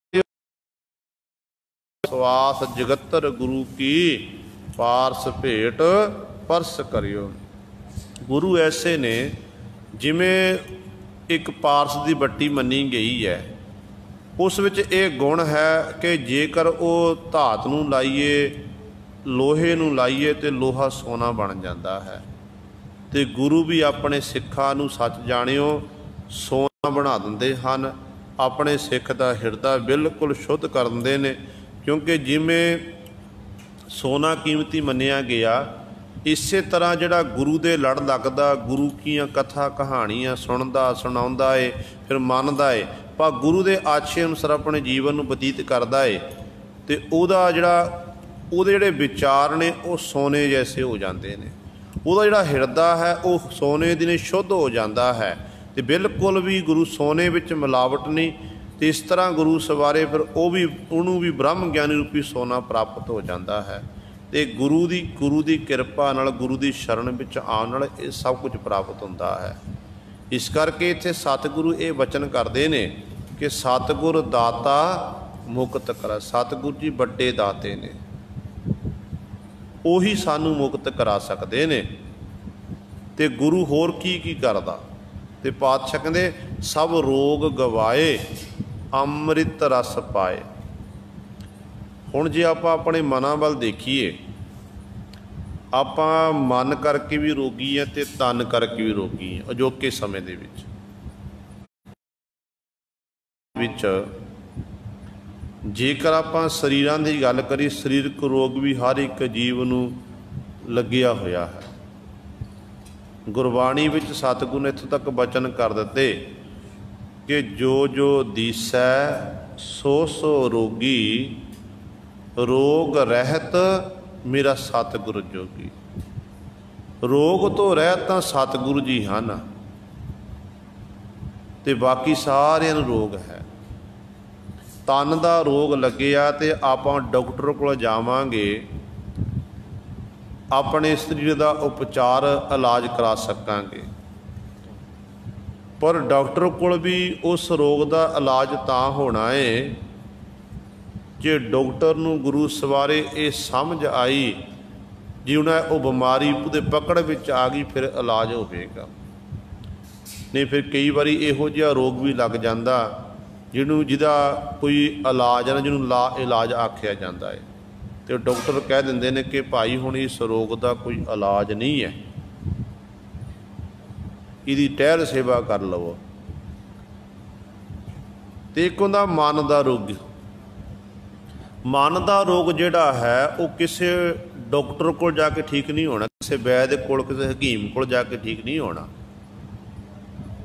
ਸਵਾਸ ਜਗਤਰ ਗੁਰੂ ਕੀ, ਪਾਰਸ ਭੇਟ ਪਰਸ ਕਰਿਓ। ਗੁਰੂ ਐਸੇ ਨੇ ਜਿਵੇਂ ਇੱਕ ਪਾਰਸ ਦੀ ਬੱਟੀ ਮੰਨੀ ਗਈ ਹੈ, ਉਸ ਵਿੱਚ ਇਹ ਗੁਣ ਹੈ ਕਿ ਜੇਕਰ ਉਹ ਧਾਤ ਨੂੰ ਲਾਈਏ, ਲੋਹੇ ਨੂੰ ਲਾਈਏ ਤੇ ਲੋਹਾ ਸੋਨਾ ਬਣ ਜਾਂਦਾ ਹੈ। ਤੇ ਗੁਰੂ ਵੀ ਆਪਣੇ ਸਿੱਖਾਂ ਨੂੰ ਸੱਚ ਜਾਣਿਓ ਸੋਨਾ ਬਣਾ ਦਿੰਦੇ ਹਨ। ਆਪਣੇ ਸਿੱਖ ਦਾ ਹਿਰਦਾ ਬਿਲਕੁਲ ਸ਼ੁੱਧ ਕਰ ਦਿੰਦੇ ਨੇ, ਕਿਉਂਕਿ ਜਿਵੇਂ ਸੋਨਾ ਕੀਮਤੀ ਮੰਨਿਆ ਗਿਆ, ਇਸੇ ਤਰ੍ਹਾਂ ਜਿਹੜਾ ਗੁਰੂ ਦੇ ਲੜ ਲੱਗਦਾ, ਗੁਰੂ ਦੀਆਂ ਕਥਾ ਕਹਾਣੀਆਂ ਸੁਣਦਾ ਸੁਣਾਉਂਦਾ ਏ, ਫਿਰ ਮੰਨਦਾ ਏ, ਪਰ ਗੁਰੂ ਦੇ ਆਸ਼ੇ ਅਨੁਸਾਰ ਆਪਣੇ ਜੀਵਨ ਨੂੰ ਬਤੀਤ ਕਰਦਾ ਏ, ਤੇ ਉਹਦੇ ਜਿਹੜੇ ਵਿਚਾਰ ਨੇ ਉਹ ਸੋਨੇ ਜੈਸੇ ਹੋ ਜਾਂਦੇ ਨੇ। ਉਹਦਾ ਜਿਹੜਾ ਹਿਰਦਾ ਹੈ ਉਹ ਸੋਨੇ ਦੀ ਨੇ ਸ਼ੁੱਧ ਹੋ ਜਾਂਦਾ ਹੈ, ਤੇ ਬਿਲਕੁਲ ਵੀ ਗੁਰੂ ਸੋਨੇ ਵਿੱਚ ਮਿਲਾਵਟ ਨਹੀਂ। ਤੇ ਇਸ ਤਰ੍ਹਾਂ ਗੁਰੂ ਸਵਾਰੇ ਫਿਰ ਉਹਨੂੰ ਵੀ ਬ੍ਰਹਮ ਗਿਆਨੀ ਰੂਪੀ ਸੋਨਾ ਪ੍ਰਾਪਤ ਹੋ ਜਾਂਦਾ ਹੈ। ਤੇ ਗੁਰੂ ਦੀ ਕਿਰਪਾ ਨਾਲ, ਗੁਰੂ ਦੀ ਸ਼ਰਨ ਵਿੱਚ ਆਉਣ ਨਾਲ ਇਹ ਸਭ ਕੁਝ ਪ੍ਰਾਪਤ ਹੁੰਦਾ ਹੈ। ਇਸ ਕਰਕੇ ਇੱਥੇ ਸਤਿਗੁਰੂ ਇਹ ਵਚਨ ਕਰਦੇ ਨੇ ਕਿ ਸਤਿਗੁਰ ਦਾਤਾ ਮੁਕਤ ਕਰਾ। ਸਤਿਗੁਰੂ ਜੀ ਵੱਡੇ ਦਾਤੇ ਨੇ, ਉਹੀ ਸਾਨੂੰ ਮੁਕਤ ਕਰਾ ਸਕਦੇ ਨੇ। ਤੇ ਗੁਰੂ ਹੋਰ ਕੀ ਕਰਦਾ? ਤੇ ਪਾਤਸ਼ਾਹ ਕਹਿੰਦੇ ਸਭ ਰੋਗ ਗਵਾਏ, ਅੰਮ੍ਰਿਤ ਰਸ ਪਾਏ। ਹੁਣ ਜੇ ਆਪਾਂ ਆਪਣੇ ਮਨਾਂ ਵੱਲ ਦੇਖੀਏ, ਆਪਾਂ ਮਨ ਕਰਕੇ ਵੀ ਰੋਗੀ ਹਾਂ ਤੇ ਤਨ ਕਰਕੇ ਵੀ ਰੋਗੀ ਹਾਂ। ਅਜੋਕੇ ਸਮੇਂ ਦੇ ਵਿੱਚ ਜੇਕਰ ਆਪਾਂ ਸਰੀਰਾਂ ਦੀ ਗੱਲ ਕਰੀਏ, ਸਰੀਰਕ ਰੋਗ ਵੀ ਹਰ ਇੱਕ ਜੀਵ ਨੂੰ ਲੱਗਿਆ ਹੋਇਆ ਹੈ। ਗੁਰਬਾਣੀ ਵਿੱਚ ਸਤਿਗੁਰੂ ਨੇ ਇੱਥੋਂ ਤੱਕ ਬਚਨ ਕਰ ਦਿੱਤੇ ਕਿ ਜੋ ਜੋ ਦੀਸੈ ਸੋ ਸੋ ਰੋਗੀ, ਰੋਗ ਰਹਿਤ ਮੇਰਾ ਸਤਿਗੁਰ ਜੋਗੀ। ਰੋਗ ਤੋਂ ਰਹਿਤ ਤਾਂ ਸਤਿਗੁਰੂ ਜੀ ਹਨ, ਤੇ ਬਾਕੀ ਸਾਰਿਆਂ ਨੂੰ ਰੋਗ ਹੈ। ਤਨ ਦਾ ਰੋਗ ਲੱਗਿਆ ਤੇ ਆਪਾਂ ਡਾਕਟਰ ਕੋਲ ਜਾਵਾਂਗੇ, ਆਪਣੇ ਸਰੀਰ ਦਾ ਉਪਚਾਰ ਇਲਾਜ ਕਰਾ ਸਕਾਂਗੇ, ਪਰ ਡਾਕਟਰ ਕੋਲ ਵੀ ਉਸ ਰੋਗ ਦਾ ਇਲਾਜ ਤਾਂ ਹੋਣਾ ਹੈ ਜੇ ਡਾਕਟਰ ਨੂੰ ਗੁਰੂ ਸਵਾਰੇ ਇਹ ਸਮਝ ਆਈ ਜੀ ਉਹਨਾਂ ਉਹ ਬਿਮਾਰੀ ਉਹਦੇ ਪਕੜ ਵਿੱਚ ਆ ਗਈ, ਫਿਰ ਇਲਾਜ ਹੋਵੇਗਾ। ਨਹੀਂ ਫਿਰ ਕਈ ਵਾਰੀ ਇਹੋ ਜਿਹਾ ਰੋਗ ਵੀ ਲੱਗ ਜਾਂਦਾ ਜਿਹਦਾ ਕੋਈ ਇਲਾਜ ਨਾ, ਜਿਹਨੂੰ ਲਾ ਇਲਾਜ ਆਖਿਆ ਜਾਂਦਾ ਹੈ, ਤੇ ਡਾਕਟਰ ਕਹਿ ਦਿੰਦੇ ਨੇ ਕਿ ਭਾਈ ਹੁਣ ਇਸ ਰੋਗ ਦਾ ਕੋਈ ਇਲਾਜ ਨਹੀਂ ਹੈ, ਇਹਦੀ ਟਹਿਲ ਸੇਵਾ ਕਰ ਲਵੋ। ਤੇ ਇੱਕ ਹੁੰਦਾ ਮਨ ਦਾ ਰੋਗ। ਮਨ ਦਾ ਰੋਗ ਜਿਹੜਾ ਹੈ ਉਹ ਕਿਸੇ ਡਾਕਟਰ ਕੋਲ ਜਾ ਕੇ ਠੀਕ ਨਹੀਂ ਹੋਣਾ, ਕਿਸੇ ਵੈਦ ਕੋਲ, ਕਿਸੇ ਹਕੀਮ ਕੋਲ ਜਾ ਕੇ ਠੀਕ ਨਹੀਂ ਹੋਣਾ।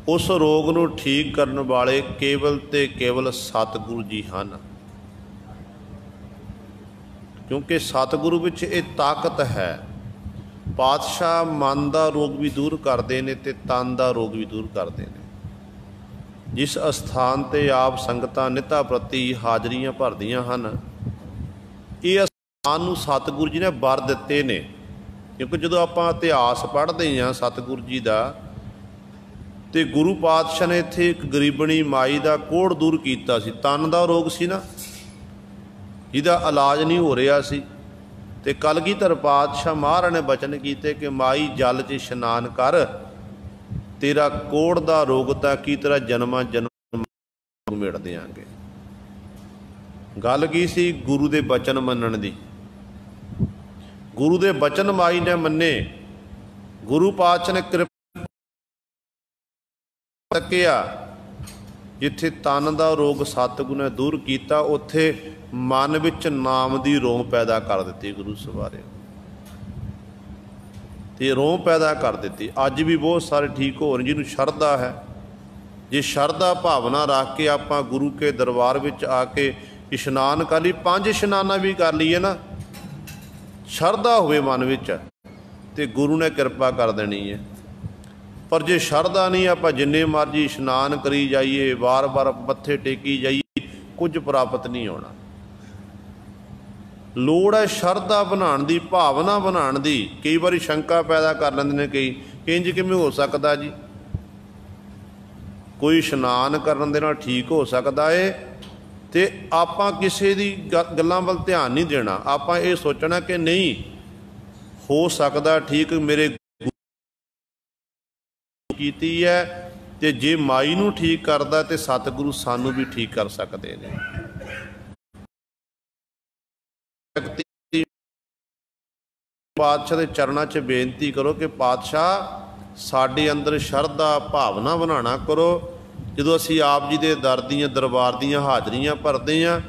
ਉਸ ਰੋਗ ਨੂੰ ਠੀਕ ਕਰਨ ਵਾਲੇ ਕੇਵਲ ਤੇ ਕੇਵਲ ਸਤਿਗੁਰੂ ਜੀ ਹਨ, ਕਿਉਂਕਿ ਸਤਿਗੁਰੂ ਵਿੱਚ ਇਹ ਤਾਕਤ ਹੈ। ਪਾਤਸ਼ਾਹ ਮਨ ਦਾ ਰੋਗ ਵੀ ਦੂਰ ਕਰਦੇ ਨੇ ਤੇ ਤਨ ਦਾ ਰੋਗ ਵੀ ਦੂਰ ਕਰਦੇ ਨੇ। ਜਿਸ ਅਸਥਾਨ 'ਤੇ ਆਪ ਸੰਗਤਾਂ ਨਿੱਤਾ ਪ੍ਰਤੀ ਹਾਜ਼ਰੀਆਂ ਭਰਦੀਆਂ ਹਨ, ਇਹ ਅਸਥਾਨ ਨੂੰ ਸਤਿਗੁਰੂ ਜੀ ਨੇ ਵਰ ਦਿੱਤੇ ਨੇ। ਕਿਉਂਕਿ ਜਦੋਂ ਆਪਾਂ ਇਤਿਹਾਸ ਪੜ੍ਹਦੇ ਹਾਂ ਸਤਿਗੁਰੂ ਜੀ ਦਾ, ਤੇ ਗੁਰੂ ਪਾਤਸ਼ਾਹ ਨੇ ਇੱਥੇ ਇੱਕ ਗਰੀਬਣੀ ਮਾਈ ਦਾ ਕੋਹੜ ਦੂਰ ਕੀਤਾ ਸੀ। ਤਨ ਦਾ ਰੋਗ ਸੀ ਨਾ, ਜਿਹਦਾ ਇਲਾਜ ਨਹੀਂ ਹੋ ਰਿਹਾ ਸੀ, ਤੇ ਕਲਗੀਧਰ ਪਾਤਸ਼ਾਹ ਮਹਾਰਾਜ ਨੇ ਬਚਨ ਕੀਤੇ ਕਿ ਮਾਈ ਜਲ 'ਚ ਇਸ਼ਨਾਨ ਕਰ, ਤੇਰਾ ਕੋਹੜ ਦਾ ਰੋਗ ਤਾਂ ਕੀ ਤੇਰਾ ਜਨਮਾਂ ਜਨਮ ਮਿਟ ਦਿਆਂਗੇ। ਗੱਲ ਕੀ ਸੀ? ਗੁਰੂ ਦੇ ਬਚਨ ਮੰਨਣ ਦੀ। ਗੁਰੂ ਦੇ ਬਚਨ ਮਾਈ ਨੇ ਮੰਨੇ। ਗੁਰੂ ਪਾਤਸ਼ਾਹ ਨੇ ਕਿਰਪਾ ਤੱਕਿਆ, ਜਿੱਥੇ ਤਨ ਦਾ ਰੋਗ ਸਤਿਗੁਰੂ ਨੇ ਦੂਰ ਕੀਤਾ, ਉੱਥੇ ਮਨ ਵਿੱਚ ਨਾਮ ਦੀ ਰੋਹ ਪੈਦਾ ਕਰ ਦਿੱਤੀ ਗੁਰੂ ਸਵਾਰੇ, ਤੇ ਰੋਹ ਪੈਦਾ ਕਰ ਦਿੱਤੀ। ਅੱਜ ਵੀ ਬਹੁਤ ਸਾਰੇ ਠੀਕ ਹੋ ਰਹੇ ਜਿਹਨੂੰ ਸ਼ਰਧਾ ਹੈ। ਜੇ ਸ਼ਰਧਾ ਭਾਵਨਾ ਰੱਖ ਕੇ ਆਪਾਂ ਗੁਰੂ ਕੇ ਦਰਬਾਰ ਵਿੱਚ ਆ ਕੇ ਇਸ਼ਨਾਨ ਕਰ ਲਈ, 5 ਇਸ਼ਨਾਨਾਂ ਵੀ ਕਰ ਲਈਏ ਨਾ, ਸ਼ਰਧਾ ਹੋਵੇ ਮਨ ਵਿੱਚ ਤੇ ਗੁਰੂ ਨੇ ਕਿਰਪਾ ਕਰ ਦੇਣੀ ਹੈ। ਪਰ ਜੇ ਸ਼ਰਧਾ ਨਹੀਂ, ਆਪਾਂ ਜਿੰਨੇ ਮਰਜ਼ੀ ਇਸ਼ਨਾਨ ਕਰੀ ਜਾਈਏ, ਵਾਰ-ਵਾਰ ਮੱਥੇ ਟੇਕੀ ਜਾਈਏ, ਕੁਝ ਪ੍ਰਾਪਤ ਨਹੀਂ ਹੋਣਾ। ਲੋੜ ਹੈ ਸ਼ਰਧਾ ਬਣਾਉਣ ਦੀ, ਭਾਵਨਾ ਬਣਾਉਣ ਦੀ। ਕਈ ਵਾਰੀ ਸ਼ੰਕਾ ਪੈਦਾ ਕਰ ਲੈਂਦੇ ਨੇ ਕਈ, ਇੰਝ ਕਿਵੇਂ ਹੋ ਸਕਦਾ ਜੀ? ਕੋਈ ਇਸ਼ਨਾਨ ਕਰਨ ਦੇ ਨਾਲ ਠੀਕ ਹੋ ਸਕਦਾ ਏ, ਤੇ ਆਪਾਂ ਕਿਸੇ ਦੀ ਗੱਲਾਂ ਵੱਲ ਧਿਆਨ ਨਹੀਂ ਦੇਣਾ। ਆਪਾਂ ਇਹ ਸੋਚਣਾ ਕਿ ਨਹੀਂ ਹੋ ਸਕਦਾ ਠੀਕ, ਮੇਰੇ ਕੀਤੀ ਹੈ, ਤੇ ਜੇ ਮਾਈ ਨੂੰ ਠੀਕ ਕਰਦਾ ਤੇ ਸਤਿਗੁਰੂ ਸਾਨੂੰ ਵੀ ਠੀਕ ਕਰ ਸਕਦੇ ਨੇ। ਪਾਤਸ਼ਾਹ ਦੇ ਚਰਨਾਂ 'ਚ ਬੇਨਤੀ ਕਰੋ ਕਿ ਪਾਤਸ਼ਾਹ ਸਾਡੇ ਅੰਦਰ ਸ਼ਰਧਾ ਭਾਵਨਾ ਬਣਾਉਣਾ ਕਰੋ। ਜਦੋਂ ਅਸੀਂ ਆਪ ਜੀ ਦੇ ਦਰ ਦੀਆਂ ਦਰਬਾਰ ਦੀਆਂ ਹਾਜ਼ਰੀਆਂ ਭਰਦੇ ਹਾਂ,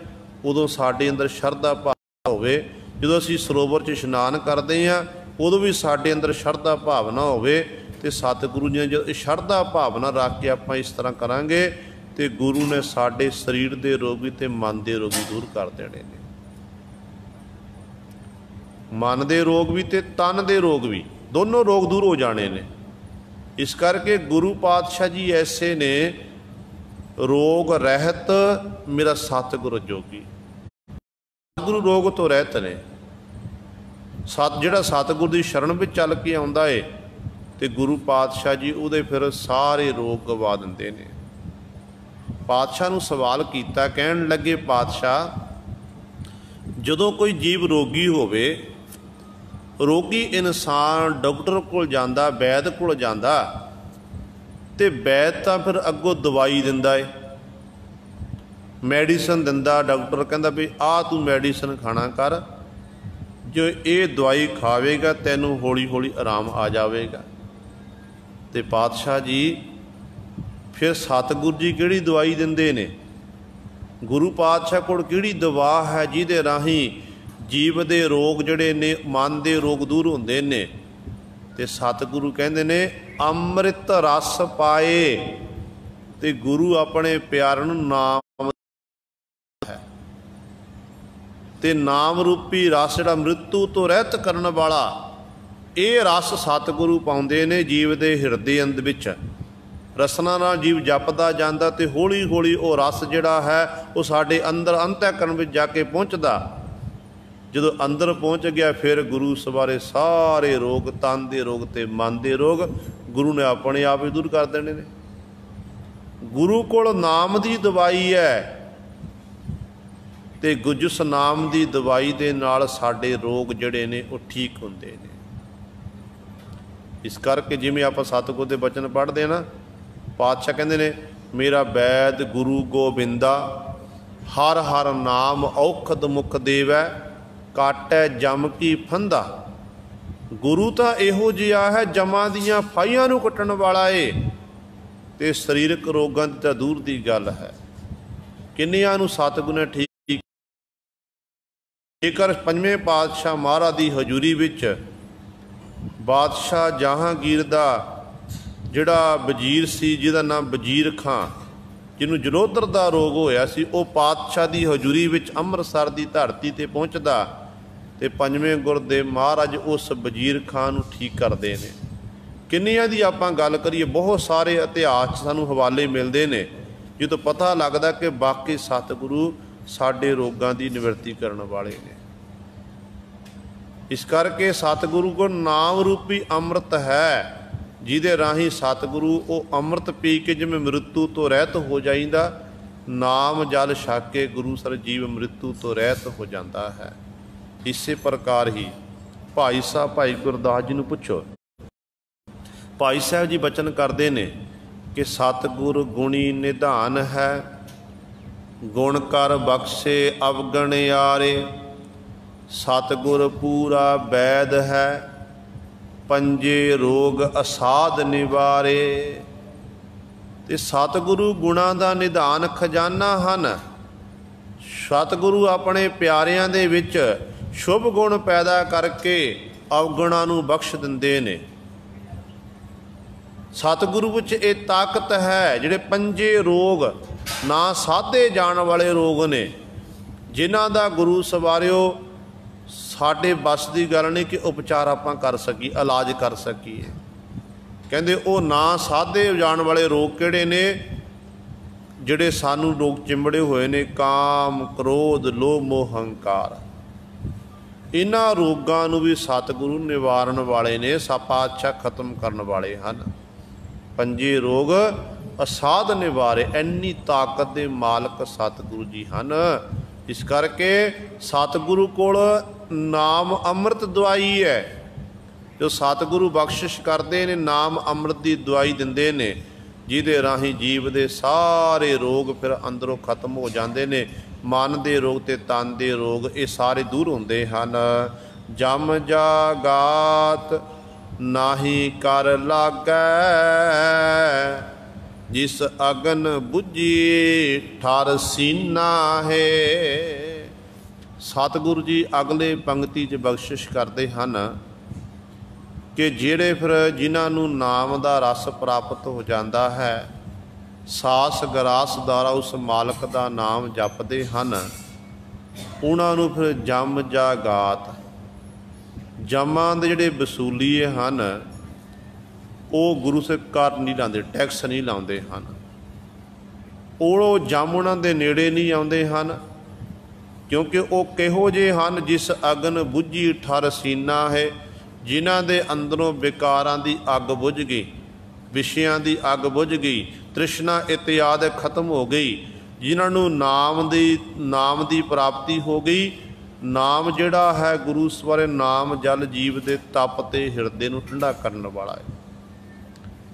ਉਦੋਂ ਸਾਡੇ ਅੰਦਰ ਸ਼ਰਧਾ ਭਾਵਨਾ ਹੋਵੇ। ਜਦੋਂ ਅਸੀਂ ਸਰੋਵਰ 'ਚ ਇਸ਼ਨਾਨ ਕਰਦੇ ਹਾਂ, ਉਦੋਂ ਵੀ ਸਾਡੇ ਅੰਦਰ ਸ਼ਰਧਾ ਭਾਵਨਾ ਹੋਵੇ। ਤੇ ਸਤਿਗੁਰੂ ਜੀ ਨੇ ਜਦੋਂ ਸ਼ਰਧਾ ਭਾਵਨਾ ਰੱਖ ਕੇ ਆਪਾਂ ਇਸ ਤਰ੍ਹਾਂ ਕਰਾਂਗੇ, ਤੇ ਗੁਰੂ ਨੇ ਸਾਡੇ ਸਰੀਰ ਦੇ ਰੋਗ ਵੀ ਤੇ ਮਨ ਦੇ ਰੋਗ ਵੀ ਦੂਰ ਕਰ ਦੇਣੇ ਨੇ। ਮਨ ਦੇ ਰੋਗ ਵੀ ਤੇ ਤਨ ਦੇ ਰੋਗ ਵੀ, ਦੋਨੋਂ ਰੋਗ ਦੂਰ ਹੋ ਜਾਣੇ ਨੇ। ਇਸ ਕਰਕੇ ਗੁਰੂ ਪਾਤਸ਼ਾਹ ਜੀ ਐਸੇ ਨੇ, ਰੋਗ ਰਹਿਤ ਮੇਰਾ ਸਤਿਗੁਰ ਜੋਗੀ। ਸਤਿਗੁਰੂ ਰੋਗ ਤੋਂ ਰਹਿਤ ਨੇ। ਜਿਹੜਾ ਸਤਿਗੁਰ ਦੀ ਸ਼ਰਨ ਵਿੱਚ ਚੱਲ ਕੇ ਆਉਂਦਾ ਏ, ਤੇ ਗੁਰੂ ਪਾਤਸ਼ਾਹ ਜੀ ਉਹਦੇ ਫਿਰ ਸਾਰੇ ਰੋਗ ਗਵਾ ਦਿੰਦੇ ਨੇ। ਪਾਤਸ਼ਾਹ ਨੂੰ ਸਵਾਲ ਕੀਤਾ, ਕਹਿਣ ਲੱਗੇ, ਪਾਤਸ਼ਾਹ ਜਦੋਂ ਕੋਈ ਜੀਵ ਰੋਗੀ ਹੋਵੇ, ਰੋਗੀ ਇਨਸਾਨ ਡਾਕਟਰ ਕੋਲ ਜਾਂਦਾ, ਵੈਦ ਕੋਲ ਜਾਂਦਾ, ਤੇ ਵੈਦ ਤਾਂ ਫਿਰ ਅੱਗੋਂ ਦਵਾਈ ਦਿੰਦਾ ਏ, ਮੈਡੀਸਨ ਦਿੰਦਾ। ਡਾਕਟਰ ਕਹਿੰਦਾ ਵੀ ਆਹ ਤੂੰ ਮੈਡੀਸਨ ਖਾਣਾ ਕਰ, ਜੋ ਇਹ ਦਵਾਈ ਖਾਵੇਗਾ ਤੈਨੂੰ ਹੌਲੀ ਹੌਲੀ ਆਰਾਮ ਆ ਜਾਵੇਗਾ। ਤੇ ਪਾਤਸ਼ਾਹ ਜੀ ਫਿਰ ਸਤਿਗੁਰੂ ਜੀ ਕਿਹੜੀ ਦਵਾਈ ਦਿੰਦੇ ਨੇ? ਗੁਰੂ ਪਾਤਸ਼ਾਹ ਕੋਲ ਕਿਹੜੀ ਦਵਾ ਹੈ ਜਿਹਦੇ ਰਾਹੀਂ ਜੀਵ ਦੇ ਰੋਗ ਜਿਹੜੇ ਨੇ, ਮਨ ਦੇ ਰੋਗ ਦੂਰ ਹੁੰਦੇ ਨੇ? ਤੇ ਸਤਿਗੁਰੂ ਕਹਿੰਦੇ ਨੇ ਅੰਮ੍ਰਿਤ ਰਸ ਪਾਏ। ਤੇ ਗੁਰੂ ਆਪਣੇ ਪਿਆਰਿਆਂ ਨੂੰ ਨਾਮ ਹੈ, ਤੇ ਨਾਮ ਰੂਪੀ ਰਸ ਜਿਹੜਾ ਮ੍ਰਿਤੂ ਤੋਂ ਰਹਿਤ ਕਰਨ ਵਾਲਾ, ਇਹ ਰਸ ਸਤਿਗੁਰੂ ਪਾਉਂਦੇ ਨੇ ਜੀਵ ਦੇ ਹਿਰਦੇ ਅੰਦਰ ਵਿੱਚ। ਰਸਨਾ ਨਾਲ ਜੀਵ ਜਪਦਾ ਜਾਂਦਾ, ਤੇ ਹੌਲੀ ਹੌਲੀ ਉਹ ਰਸ ਜਿਹੜਾ ਹੈ ਉਹ ਸਾਡੇ ਅੰਦਰ ਅੰਤःਕਰਨ ਵਿੱਚ ਜਾ ਕੇ ਪਹੁੰਚਦਾ। ਜਦੋਂ ਅੰਦਰ ਪਹੁੰਚ ਗਿਆ, ਫਿਰ ਗੁਰੂ ਸਵਾਰੇ ਸਾਰੇ ਰੋਗ, ਤਨ ਦੇ ਰੋਗ ਤੇ ਮਨ ਦੇ ਰੋਗ, ਗੁਰੂ ਨੇ ਆਪਣੇ ਆਪ ਹੀ ਦੂਰ ਕਰ ਦੇਣੇ ਨੇ। ਗੁਰੂ ਕੋਲ ਨਾਮ ਦੀ ਦਵਾਈ ਹੈ, ਤੇ ਜਿਸ ਨਾਮ ਦੀ ਦਵਾਈ ਦੇ ਨਾਲ ਸਾਡੇ ਰੋਗ ਜਿਹੜੇ ਨੇ ਉਹ ਠੀਕ ਹੁੰਦੇ ਨੇ। ਇਸ ਕਰਕੇ ਜਿਵੇਂ ਆਪਾਂ ਸਤਿਗੁਰ ਦੇ ਬਚਨ ਪੜ੍ਹਦੇ ਨਾ, ਪਾਤਸ਼ਾਹ ਕਹਿੰਦੇ ਨੇ, ਮੇਰਾ ਵੈਦ ਗੁਰੂ ਗੋਬਿੰਦਾ, ਹਰ ਹਰ ਨਾਮ ਔਖਦ ਮੁਖ ਦੇਵੈ, ਕਾਟੈ ਜਮ ਕੀ ਫੰਦਾ। ਗੁਰੂ ਤਾਂ ਇਹੋ ਜਿਹਾ ਹੈ, ਜਮਾਂ ਦੀਆਂ ਫਾਹੀਆਂ ਨੂੰ ਕੱਟਣ ਵਾਲਾ ਏ, ਤੇ ਸਰੀਰਕ ਰੋਗਾਂ ਦੀ ਤਾਂ ਦੂਰ ਦੀ ਗੱਲ ਹੈ। ਕਿੰਨਿਆਂ ਨੂੰ ਸਤਿਗੁਰ ਨੇ ਠੀਕ। ਜੇਕਰ ਪੰਜਵੇਂ ਪਾਤਸ਼ਾਹ ਮਹਾਰਾਜ ਦੀ ਹਜ਼ੂਰੀ ਵਿੱਚ ਬਾਦਸ਼ਾਹ ਜਹਾਂਗੀਰ ਦਾ ਜਿਹੜਾ ਵਜ਼ੀਰ ਸੀ, ਜਿਹਦਾ ਨਾਮ ਵਜ਼ੀਰ ਖਾਂ, ਜਿਹਨੂੰ ਜਲੋਧਰ ਦਾ ਰੋਗ ਹੋਇਆ ਸੀ, ਉਹ ਪਾਤਸ਼ਾਹ ਦੀ ਹਜ਼ੂਰੀ ਵਿੱਚ ਅੰਮ੍ਰਿਤਸਰ ਦੀ ਧਰਤੀ 'ਤੇ ਪਹੁੰਚਦਾ, ਤੇ ਪੰਜਵੇਂ ਗੁਰਦੇਵ ਮਹਾਰਾਜ ਉਸ ਵਜ਼ੀਰ ਖਾਂ ਨੂੰ ਠੀਕ ਕਰਦੇ ਨੇ। ਕਿੰਨਿਆਂ ਦੀ ਆਪਾਂ ਗੱਲ ਕਰੀਏ, ਬਹੁਤ ਸਾਰੇ ਇਤਿਹਾਸ ਸਾਨੂੰ ਹਵਾਲੇ ਮਿਲਦੇ ਨੇ, ਜਦੋਂ ਪਤਾ ਲੱਗਦਾ ਕਿ ਬਾਕੀ ਸਤਿਗੁਰੂ ਸਾਡੇ ਰੋਗਾਂ ਦੀ ਨਿਵਰਤੀ ਕਰਨ ਵਾਲੇ ਨੇ। ਇਸ ਕਰਕੇ ਸਤਿਗੁਰੂ ਕੋਲ ਨਾਮ ਰੂਪੀ ਅੰਮ੍ਰਿਤ ਹੈ, ਜਿਹਦੇ ਰਾਹੀਂ ਸਤਿਗੁਰੂ ਉਹ ਅੰਮ੍ਰਿਤ ਪੀ ਕੇ ਜਿਵੇਂ ਮ੍ਰਿਤੂ ਤੋਂ ਰਹਿਤ ਹੋ ਜਾਂਦਾ, ਨਾਮ ਜਲ ਛਕ ਕੇ ਗੁਰੂ ਸਰ ਜੀਵ ਮ੍ਰਿਤੂ ਤੋਂ ਰਹਿਤ ਹੋ ਜਾਂਦਾ ਹੈ। ਇਸੇ ਪ੍ਰਕਾਰ ਹੀ ਭਾਈ ਸਾਹਿਬ ਭਾਈ ਗੁਰਦਾਸ ਜੀ ਨੂੰ ਪੁੱਛੋ, ਭਾਈ ਸਾਹਿਬ ਜੀ ਬਚਨ ਕਰਦੇ ਨੇ ਕਿ ਸਤਿਗੁਰ ਗੁਣੀ ਨਿਧਾਨ ਹੈ, ਗੁਣ ਕਰ ਬਖਸ਼ੇ ਅਵਗਣਿਆਰੇ, ਸਤਿਗੁਰ ਪੂਰਾ ਵੈਦ ਹੈ, ਪੰਜੇ ਰੋਗ ਅਸਾਧ ਨਿਵਾਰੇ। ਤੇ ਸਤਿਗੁਰੂ ਗੁਣਾਂ ਦਾ ਨਿਧਾਨ ਖਜ਼ਾਨਾ ਹਨ। ਸਤਿਗੁਰੂ ਆਪਣੇ ਪਿਆਰਿਆਂ ਦੇ ਵਿੱਚ ਸ਼ੁਭ ਗੁਣ ਪੈਦਾ ਕਰਕੇ ਅਵਗੁਣਾਂ ਨੂੰ ਬਖਸ਼ ਦਿੰਦੇ ਨੇ। ਸਤਿਗੁਰੂ ਵਿੱਚ ਇਹ ਤਾਕਤ ਹੈ, ਜਿਹੜੇ ਪੰਜੇ ਰੋਗ ਨਾ ਸਾਧੇ ਜਾਣ ਵਾਲੇ ਰੋਗ ਨੇ, ਜਿਨ੍ਹਾਂ ਦਾ ਗੁਰੂ ਸਵਾਰਿਓ ਸਾਡੇ ਬਸ ਦੀ ਗੱਲ ਨਹੀਂ ਕਿ ਉਪਚਾਰ ਆਪਾਂ ਕਰ ਸਕੀਏ, ਇਲਾਜ ਕਰ ਸਕੀਏ। ਕਹਿੰਦੇ ਉਹ ਨਾ ਸਾਧੇ ਜਾਣ ਵਾਲੇ ਰੋਗ ਕਿਹੜੇ ਨੇ ਜਿਹੜੇ ਸਾਨੂੰ ਰੋਗ ਚਿੰਬੜੇ ਹੋਏ ਨੇ, ਕਾਮ, ਕ੍ਰੋਧ, ਲੋਭ, ਮੋਹ, ਹੰਕਾਰ। ਇਹਨਾਂ ਰੋਗਾਂ ਨੂੰ ਵੀ ਸਤਿਗੁਰੂ ਨਿਵਾਰਨ ਵਾਲੇ ਨੇ, ਪਾਤਸ਼ਾਹ ਖਤਮ ਕਰਨ ਵਾਲੇ ਹਨ। ਪੰਜੇ ਰੋਗ ਅਸਾਧ ਨਿਵਾਰੇ, ਇੰਨੀ ਤਾਕਤ ਦੇ ਮਾਲਕ ਸਤਿਗੁਰੂ ਜੀ ਹਨ। ਇਸ ਕਰਕੇ ਸਤਿਗੁਰੂ ਕੋਲ ਨਾਮ ਅੰਮ੍ਰਿਤ ਦਵਾਈ ਹੈ। ਜੋ ਸਤਿਗੁਰੂ ਬਖਸ਼ਿਸ਼ ਕਰਦੇ ਨੇ, ਨਾਮ ਅੰਮ੍ਰਿਤ ਦੀ ਦਵਾਈ ਦਿੰਦੇ ਨੇ, ਜਿਹਦੇ ਰਾਹੀਂ ਜੀਵ ਦੇ ਸਾਰੇ ਰੋਗ ਫਿਰ ਅੰਦਰੋਂ ਖਤਮ ਹੋ ਜਾਂਦੇ ਨੇ। ਮਨ ਦੇ ਰੋਗ ਤੇ ਤਨ ਦੇ ਰੋਗ ਇਹ ਸਾਰੇ ਦੂਰ ਹੁੰਦੇ ਹਨ। ਜਮ ਜਾਗਾਤ ਨਾਹੀ ਕਰ ਲਾਗੈ, ਜਿਸ ਅਗਨ ਬੁਝੀ ਠਰ ਸੀਨਾ ਹੈ। ਸਤਿਗੁਰੂ ਜੀ ਅਗਲੇ ਪੰਕਤੀ 'ਚ ਬਖਸ਼ਿਸ਼ ਕਰਦੇ ਹਨ ਕਿ ਜਿਹੜੇ ਫਿਰ ਜਿਨ੍ਹਾਂ ਨੂੰ ਨਾਮ ਦਾ ਰਸ ਪ੍ਰਾਪਤ ਹੋ ਜਾਂਦਾ ਹੈ, ਸਾਸ ਗਰਾਸ ਦੁਆਰਾ ਉਸ ਮਾਲਕ ਦਾ ਨਾਮ ਜਪਦੇ ਹਨ, ਉਹਨਾਂ ਨੂੰ ਫਿਰ ਜਮ ਜਾਗਾਤ, ਜਮਾਂ ਦੇ ਜਿਹੜੇ ਵਸੂਲੀਏ ਹਨ ਉਹ ਗੁਰੂ ਸਾਹਿਬ ਕਰ ਨਹੀਂ ਲਾਉਂਦੇ, ਟੈਕਸ ਨਹੀਂ ਲਾਉਂਦੇ ਹਨ। ਉਹ ਜਮ ਉਹਨਾਂ ਦੇ ਨੇੜੇ ਨਹੀਂ ਆਉਂਦੇ ਹਨ, ਕਿਉਂਕਿ ਉਹ ਕਿਹੋ ਜਿਹੇ ਹਨ, ਜਿਸ ਅਗਨ ਬੁਝੀ ਠਰ ਸੀਨਾ ਹੈ, ਜਿਨ੍ਹਾਂ ਦੇ ਅੰਦਰੋਂ ਵਿਕਾਰਾਂ ਦੀ ਅੱਗ ਬੁਝ ਗਈ, ਵਿਸ਼ਿਆਂ ਦੀ ਅੱਗ ਬੁਝ ਗਈ, ਤ੍ਰਿਸ਼ਨਾ ਇਤਿਆਦਿ ਖਤਮ ਹੋ ਗਈ, ਜਿਨ੍ਹਾਂ ਨੂੰ ਨਾਮ ਦੀ ਪ੍ਰਾਪਤੀ ਹੋ ਗਈ। ਨਾਮ ਜਿਹੜਾ ਹੈ ਗੁਰੂ ਸਵਾਰੇ, ਨਾਮ ਜਲ ਜੀਵ ਦੇ ਤਪ ਤੇ ਹਿਰਦੇ ਨੂੰ ਠੰਡਾ ਕਰਨ ਵਾਲਾ ਹੈ।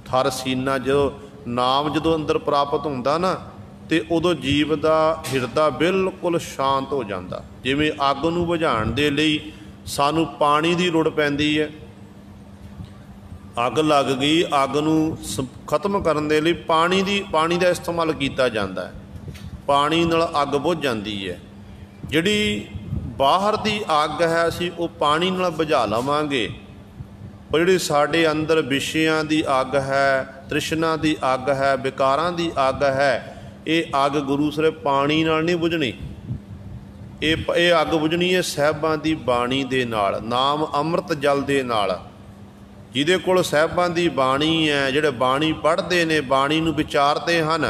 ਠਰ ਸੀਨਾ, ਜਦੋਂ ਅੰਦਰ ਪ੍ਰਾਪਤ ਹੁੰਦਾ ਨਾ, ਤੇ ਉਦੋਂ ਜੀਵ ਦਾ ਹਿਰਦਾ ਬਿਲਕੁਲ ਸ਼ਾਂਤ ਹੋ ਜਾਂਦਾ। ਜਿਵੇਂ ਅੱਗ ਨੂੰ ਬੁਝਾਉਣ ਦੇ ਲਈ ਸਾਨੂੰ ਪਾਣੀ ਦੀ ਲੋੜ ਪੈਂਦੀ ਹੈ। ਅੱਗ ਲੱਗ ਗਈ, ਅੱਗ ਨੂੰ ਖਤਮ ਕਰਨ ਦੇ ਲਈ ਪਾਣੀ ਦਾ ਇਸਤੇਮਾਲ ਕੀਤਾ ਜਾਂਦਾ ਹੈ। ਪਾਣੀ ਨਾਲ ਅੱਗ ਬੁਝ ਜਾਂਦੀ ਹੈ। ਜਿਹੜੀ ਬਾਹਰ ਦੀ ਅੱਗ ਹੈ ਅਸੀਂ ਉਹ ਪਾਣੀ ਨਾਲ ਬੁਝਾ ਲਵਾਂਗੇ, ਪਰ ਜਿਹੜੀ ਸਾਡੇ ਅੰਦਰ ਵਿਸ਼ਿਆਂ ਦੀ ਅੱਗ ਹੈ, ਤ੍ਰਿਸ਼ਨਾ ਦੀ ਅੱਗ ਹੈ, ਵਿਕਾਰਾਂ ਦੀ ਅੱਗ ਹੈ, ਇਹ ਅੱਗ ਗੁਰੂ ਸਾਹਿਬ ਪਾਣੀ ਨਾਲ ਨਹੀਂ ਬੁਝਣੀ। ਇਹ ਅੱਗ ਬੁਝਣੀ ਹੈ ਸਾਹਿਬਾਂ ਦੀ ਬਾਣੀ ਦੇ ਨਾਲ, ਨਾਮ ਅੰਮ੍ਰਿਤ ਜਲ ਦੇ ਨਾਲ। ਜਿਹਦੇ ਕੋਲ ਸਾਹਿਬਾਂ ਦੀ ਬਾਣੀ ਹੈ, ਜਿਹੜੇ ਬਾਣੀ ਪੜ੍ਹਦੇ ਨੇ, ਬਾਣੀ ਨੂੰ ਵਿਚਾਰਦੇ ਹਨ,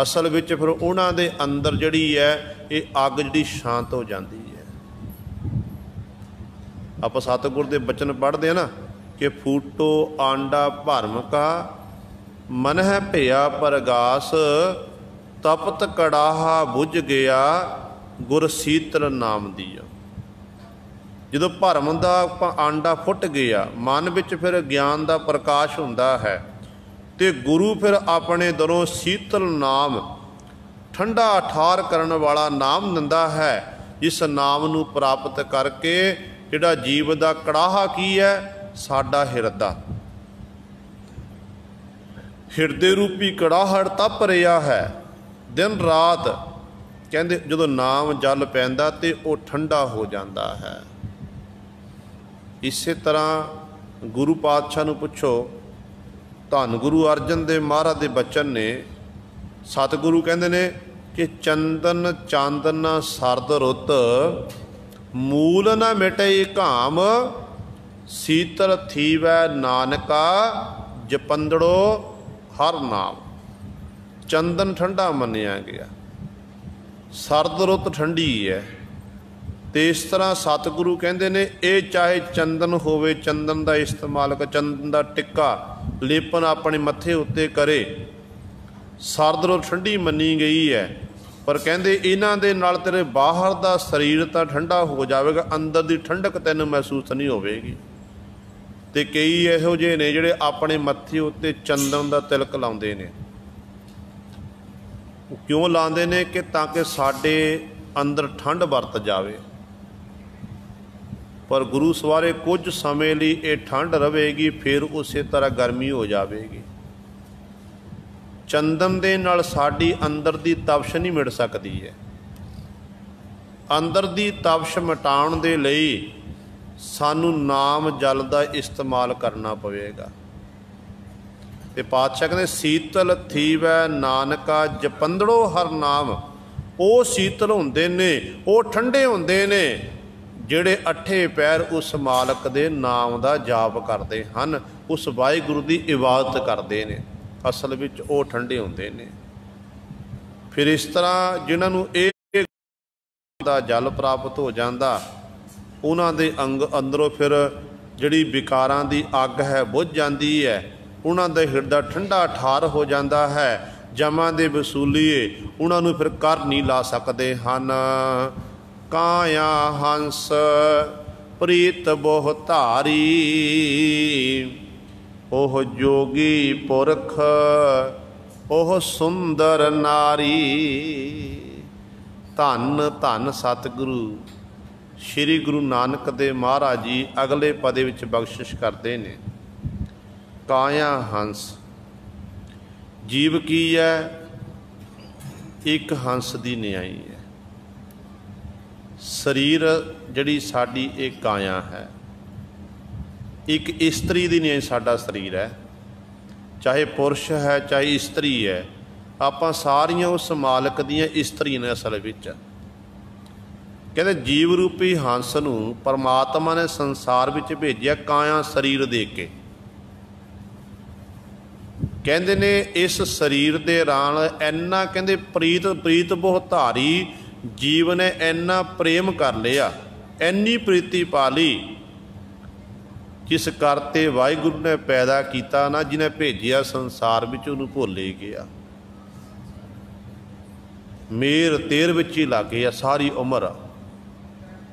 ਅਸਲ ਵਿੱਚ ਫਿਰ ਉਹਨਾਂ ਦੇ ਅੰਦਰ ਜਿਹੜੀ ਹੈ ਇਹ ਅੱਗ ਜਿਹੜੀ ਸ਼ਾਂਤ ਹੋ ਜਾਂਦੀ ਹੈ। ਆਪਾਂ ਸਤਿਗੁਰ ਦੇ ਬਚਨ ਪੜ੍ਹਦੇ ਹਾਂ ਨਾ ਕਿ ਫੂਟੋ ਆਂਡਾ ਭਰਮ ਕਾ, ਮਨ ਹੈ ਭਿਆ ਪਰਗਾਸ, ਤਪਤ ਕੜਾਹਾ ਬੁਝ ਗਿਆ, ਗੁਰ ਸੀਤਲ ਨਾਮ ਦੀਆ। ਜਦੋਂ ਭਰਮ ਦਾ ਆਂਡਾ ਫੁੱਟ ਗਿਆ, ਮਨ ਵਿੱਚ ਫਿਰ ਗਿਆਨ ਦਾ ਪ੍ਰਕਾਸ਼ ਹੁੰਦਾ ਹੈ, ਤੇ ਗੁਰੂ ਫਿਰ ਆਪਣੇ ਦਰੋਂ ਸੀਤਲ ਨਾਮ, ਠੰਡਾ ਠਾਰ ਕਰਨ ਵਾਲਾ ਨਾਮ ਦਿੰਦਾ ਹੈ। ਇਸ ਨਾਮ ਨੂੰ ਪ੍ਰਾਪਤ ਕਰਕੇ ਜਿਹੜਾ ਜੀਵ ਦਾ ਕੜਾਹਾ ਕੀ ਹੈ, ਸਾਡਾ ਹਿਰਦੇ ਰੂਪੀ ਕੜਾਹੜ ਤਪ ਰਿਹਾ ਹੈ ਦਿਨ ਰਾਤ। ਕਹਿੰਦੇ ਜਦੋਂ ਨਾਮ ਜਲ ਪੈਂਦਾ ਤੇ ਉਹ ਠੰਡਾ ਹੋ ਜਾਂਦਾ ਹੈ। ਇਸੇ ਤਰ੍ਹਾਂ ਗੁਰੂ ਪਾਤਸ਼ਾਹ ਨੂੰ ਪੁੱਛੋ, ਧੰਨ ਗੁਰੂ ਅਰਜਨ ਦੇਵ ਮਹਾਰਾਜ ਦੇ ਬਚਨ ਨੇ। ਸਤਿਗੁਰੂ ਕਹਿੰਦੇ ਨੇ ਕਿ ਚੰਦਨ ਚਾਂਦਨਾ ਸਰਦ ਰੁੱਤ, ਮੂਲ ਨਾ ਮਿਟੇ ਘਾਮ, ਸੀਤਲ ਥੀਵੈ ਨਾਨਕਾ, ਜਪੰਦੜੋ ਹਰ ਨਾਮ। ਚੰਦਨ ਠੰਡਾ ਮੰਨਿਆ ਗਿਆ, ਸਰਦ ਰੁੱਤ ਠੰਡੀ ਹੈ। ਤੇ ਇਸ ਤਰ੍ਹਾਂ ਸਤਿਗੁਰੂ ਕਹਿੰਦੇ ਨੇ ਇਹ ਚਾਹੇ ਚੰਦਨ ਹੋਵੇ, ਚੰਦਨ ਦਾ ਇਸਤੇਮਾਲ ਕਰ, ਚੰਦਨ ਦਾ ਟਿੱਕਾ ਲੇਪਨ ਆਪਣੇ ਮੱਥੇ ਉੱਤੇ ਕਰੇ, ਸਰਦ ਰੁੱਤ ਠੰਡੀ ਮੰਨੀ ਗਈ ਹੈ। ਪਰ ਕਹਿੰਦੇ ਇਹਨਾਂ ਦੇ ਨਾਲ ਤੇਰੇ ਬਾਹਰ ਦਾ ਸਰੀਰ ਤਾਂ ਠੰਡਾ ਹੋ ਜਾਵੇਗਾ, ਅੰਦਰ ਦੀ ਠੰਡਕ ਤੈਨੂੰ ਮਹਿਸੂਸ ਨਹੀਂ ਹੋਵੇਗੀ। ਤੇ ਕਈ ਇਹੋ ਜਿਹੇ ਨੇ ਜਿਹੜੇ ਆਪਣੇ ਮੱਥੇ ਉੱਤੇ ਚੰਦਨ ਦਾ ਤਿਲਕ ਲਾਉਂਦੇ ਨੇ। ਕਿਉਂ ਲਾਉਂਦੇ ਨੇ? ਕਿ ਤਾਂ ਕਿ ਸਾਡੇ ਅੰਦਰ ਠੰਡ ਵਰਤ ਜਾਵੇ। ਪਰ ਗੁਰੂ ਸਵਾਰੇ ਕੁਝ ਸਮੇਂ ਲਈ ਇਹ ਠੰਡ ਰਹੇਗੀ, ਫਿਰ ਉਸੇ ਤਰ੍ਹਾਂ ਗਰਮੀ ਹੋ ਜਾਵੇਗੀ। ਚੰਦਨ ਦੇ ਨਾਲ ਸਾਡੀ ਅੰਦਰ ਦੀ ਤਪਸ਼ ਨਹੀਂ ਮਿਟ ਸਕਦੀ ਹੈ। ਅੰਦਰ ਦੀ ਤਪਸ਼ ਮਿਟਾਉਣ ਦੇ ਲਈ ਸਾਨੂੰ ਨਾਮ ਜਲ ਦਾ ਇਸਤੇਮਾਲ ਕਰਨਾ ਪਵੇਗਾ। ਤੇ ਪਾਤਸ਼ਾਹ ਕਹਿੰਦੇ ਸੀਤਲ ਥੀਵੈ ਨਾਨਕਾ, ਜਪੰਦੜੋ ਹਰ ਨਾਮ। ਉਹ ਸੀਤਲ ਹੁੰਦੇ ਨੇ, ਉਹ ਠੰਡੇ ਹੁੰਦੇ ਨੇ ਜਿਹੜੇ ਅੱਠੇ ਪੈਰ ਉਸ ਮਾਲਕ ਦੇ ਨਾਮ ਦਾ ਜਾਪ ਕਰਦੇ ਹਨ, ਉਸ ਵਾਹਿਗੁਰੂ ਦੀ ਇਬਾਦਤ ਕਰਦੇ ਨੇ, ਅਸਲ ਵਿੱਚ ਉਹ ਠੰਡੇ ਹੁੰਦੇ ਨੇ। ਫਿਰ ਇਸ ਤਰ੍ਹਾਂ ਜਿਨ੍ਹਾਂ ਨੂੰ ਇਹ ਦਾ ਜਲ ਪ੍ਰਾਪਤ ਹੋ ਜਾਂਦਾ, ਉਹਨਾਂ ਦੇ ਅੰਦਰੋਂ ਫਿਰ ਜਿਹੜੀ ਵਿਕਾਰਾਂ ਦੀ ਅੱਗ ਹੈ ਬੁੱਝ ਜਾਂਦੀ ਹੈ, ਉਹਨਾਂ ਦਾ ਹਿਰਦਾ ਠੰਡਾ ਠਾਰ ਹੋ ਜਾਂਦਾ ਹੈ। ਜਮਾਂ ਦੇ ਵਸੂਲੀਏ ਉਹਨਾਂ ਨੂੰ ਫਿਰ ਕਰ ਨਹੀਂ ਲਾ ਸਕਦੇ ਹਨ। ਕਾਇਆ ਹੰਸ ਪ੍ਰੀਤ ਬਹੁ ਧਾਰੀ, ਉਹ ਜੋਗੀ ਪੁਰਖ ਉਹ ਸੁੰਦਰ ਨਾਰੀ। ਧੰਨ ਧੰਨ ਸਤਿਗੁਰੂ ਸ਼੍ਰੀ ਗੁਰੂ ਨਾਨਕ ਦੇਵ ਮਹਾਰਾਜ ਜੀ ਅਗਲੇ ਪਦੇ ਵਿੱਚ ਬਖਸ਼ਿਸ਼ ਕਰਦੇ ਨੇ। ਕਾਇਆ ਹੰਸ ਜੀਵ ਕੀ ਹੈ? ਇੱਕ ਹੰਸ ਦੀ ਨਿਆਈ ਹੈ। ਸਰੀਰ ਜਿਹੜੀ ਸਾਡੀ ਇਹ ਕਾਇਆ ਹੈ, ਇੱਕ ਇਸਤਰੀ ਦੀ ਨਿਆਈ ਸਾਡਾ ਸਰੀਰ ਹੈ, ਚਾਹੇ ਪੁਰਸ਼ ਹੈ ਚਾਹੇ ਇਸਤਰੀ ਹੈ, ਆਪਾਂ ਸਾਰੀਆਂ ਉਸ ਮਾਲਕ ਦੀਆਂ ਇਸਤਰੀ ਨੇ ਅਸਲ ਵਿੱਚ। ਕਹਿੰਦੇ ਜੀਵ ਰੂਪੀ ਹੰਸ ਨੂੰ ਪਰਮਾਤਮਾ ਨੇ ਸੰਸਾਰ ਵਿੱਚ ਭੇਜਿਆ ਕਾਇਆ ਸਰੀਰ ਦੇ ਕੇ। ਕਹਿੰਦੇ ਨੇ ਇਸ ਸਰੀਰ ਦੇ ਨਾਲ ਇੰਨਾ ਕਹਿੰਦੇ ਪ੍ਰੀਤ ਬਹੁਤ ਧਾਰੀ, ਜੀਵ ਨੇ ਇੰਨਾ ਪ੍ਰੇਮ ਕਰ ਲਿਆ, ਇੰਨੀ ਪ੍ਰੀਤੀ ਪਾ ਲਈ, ਜਿਸ ਕਰਤੇ ਵਾਹਿਗੁਰੂ ਨੇ ਪੈਦਾ ਕੀਤਾ ਨਾ, ਜਿਹਨੇ ਭੇਜਿਆ ਸੰਸਾਰ ਵਿੱਚ, ਉਹਨੂੰ ਭੁੱਲ ਹੀ ਗਿਆ। ਮੇਰ ਤੇਰ ਵਿੱਚ ਹੀ ਲੱਗ ਗਿਆ ਸਾਰੀ ਉਮਰ।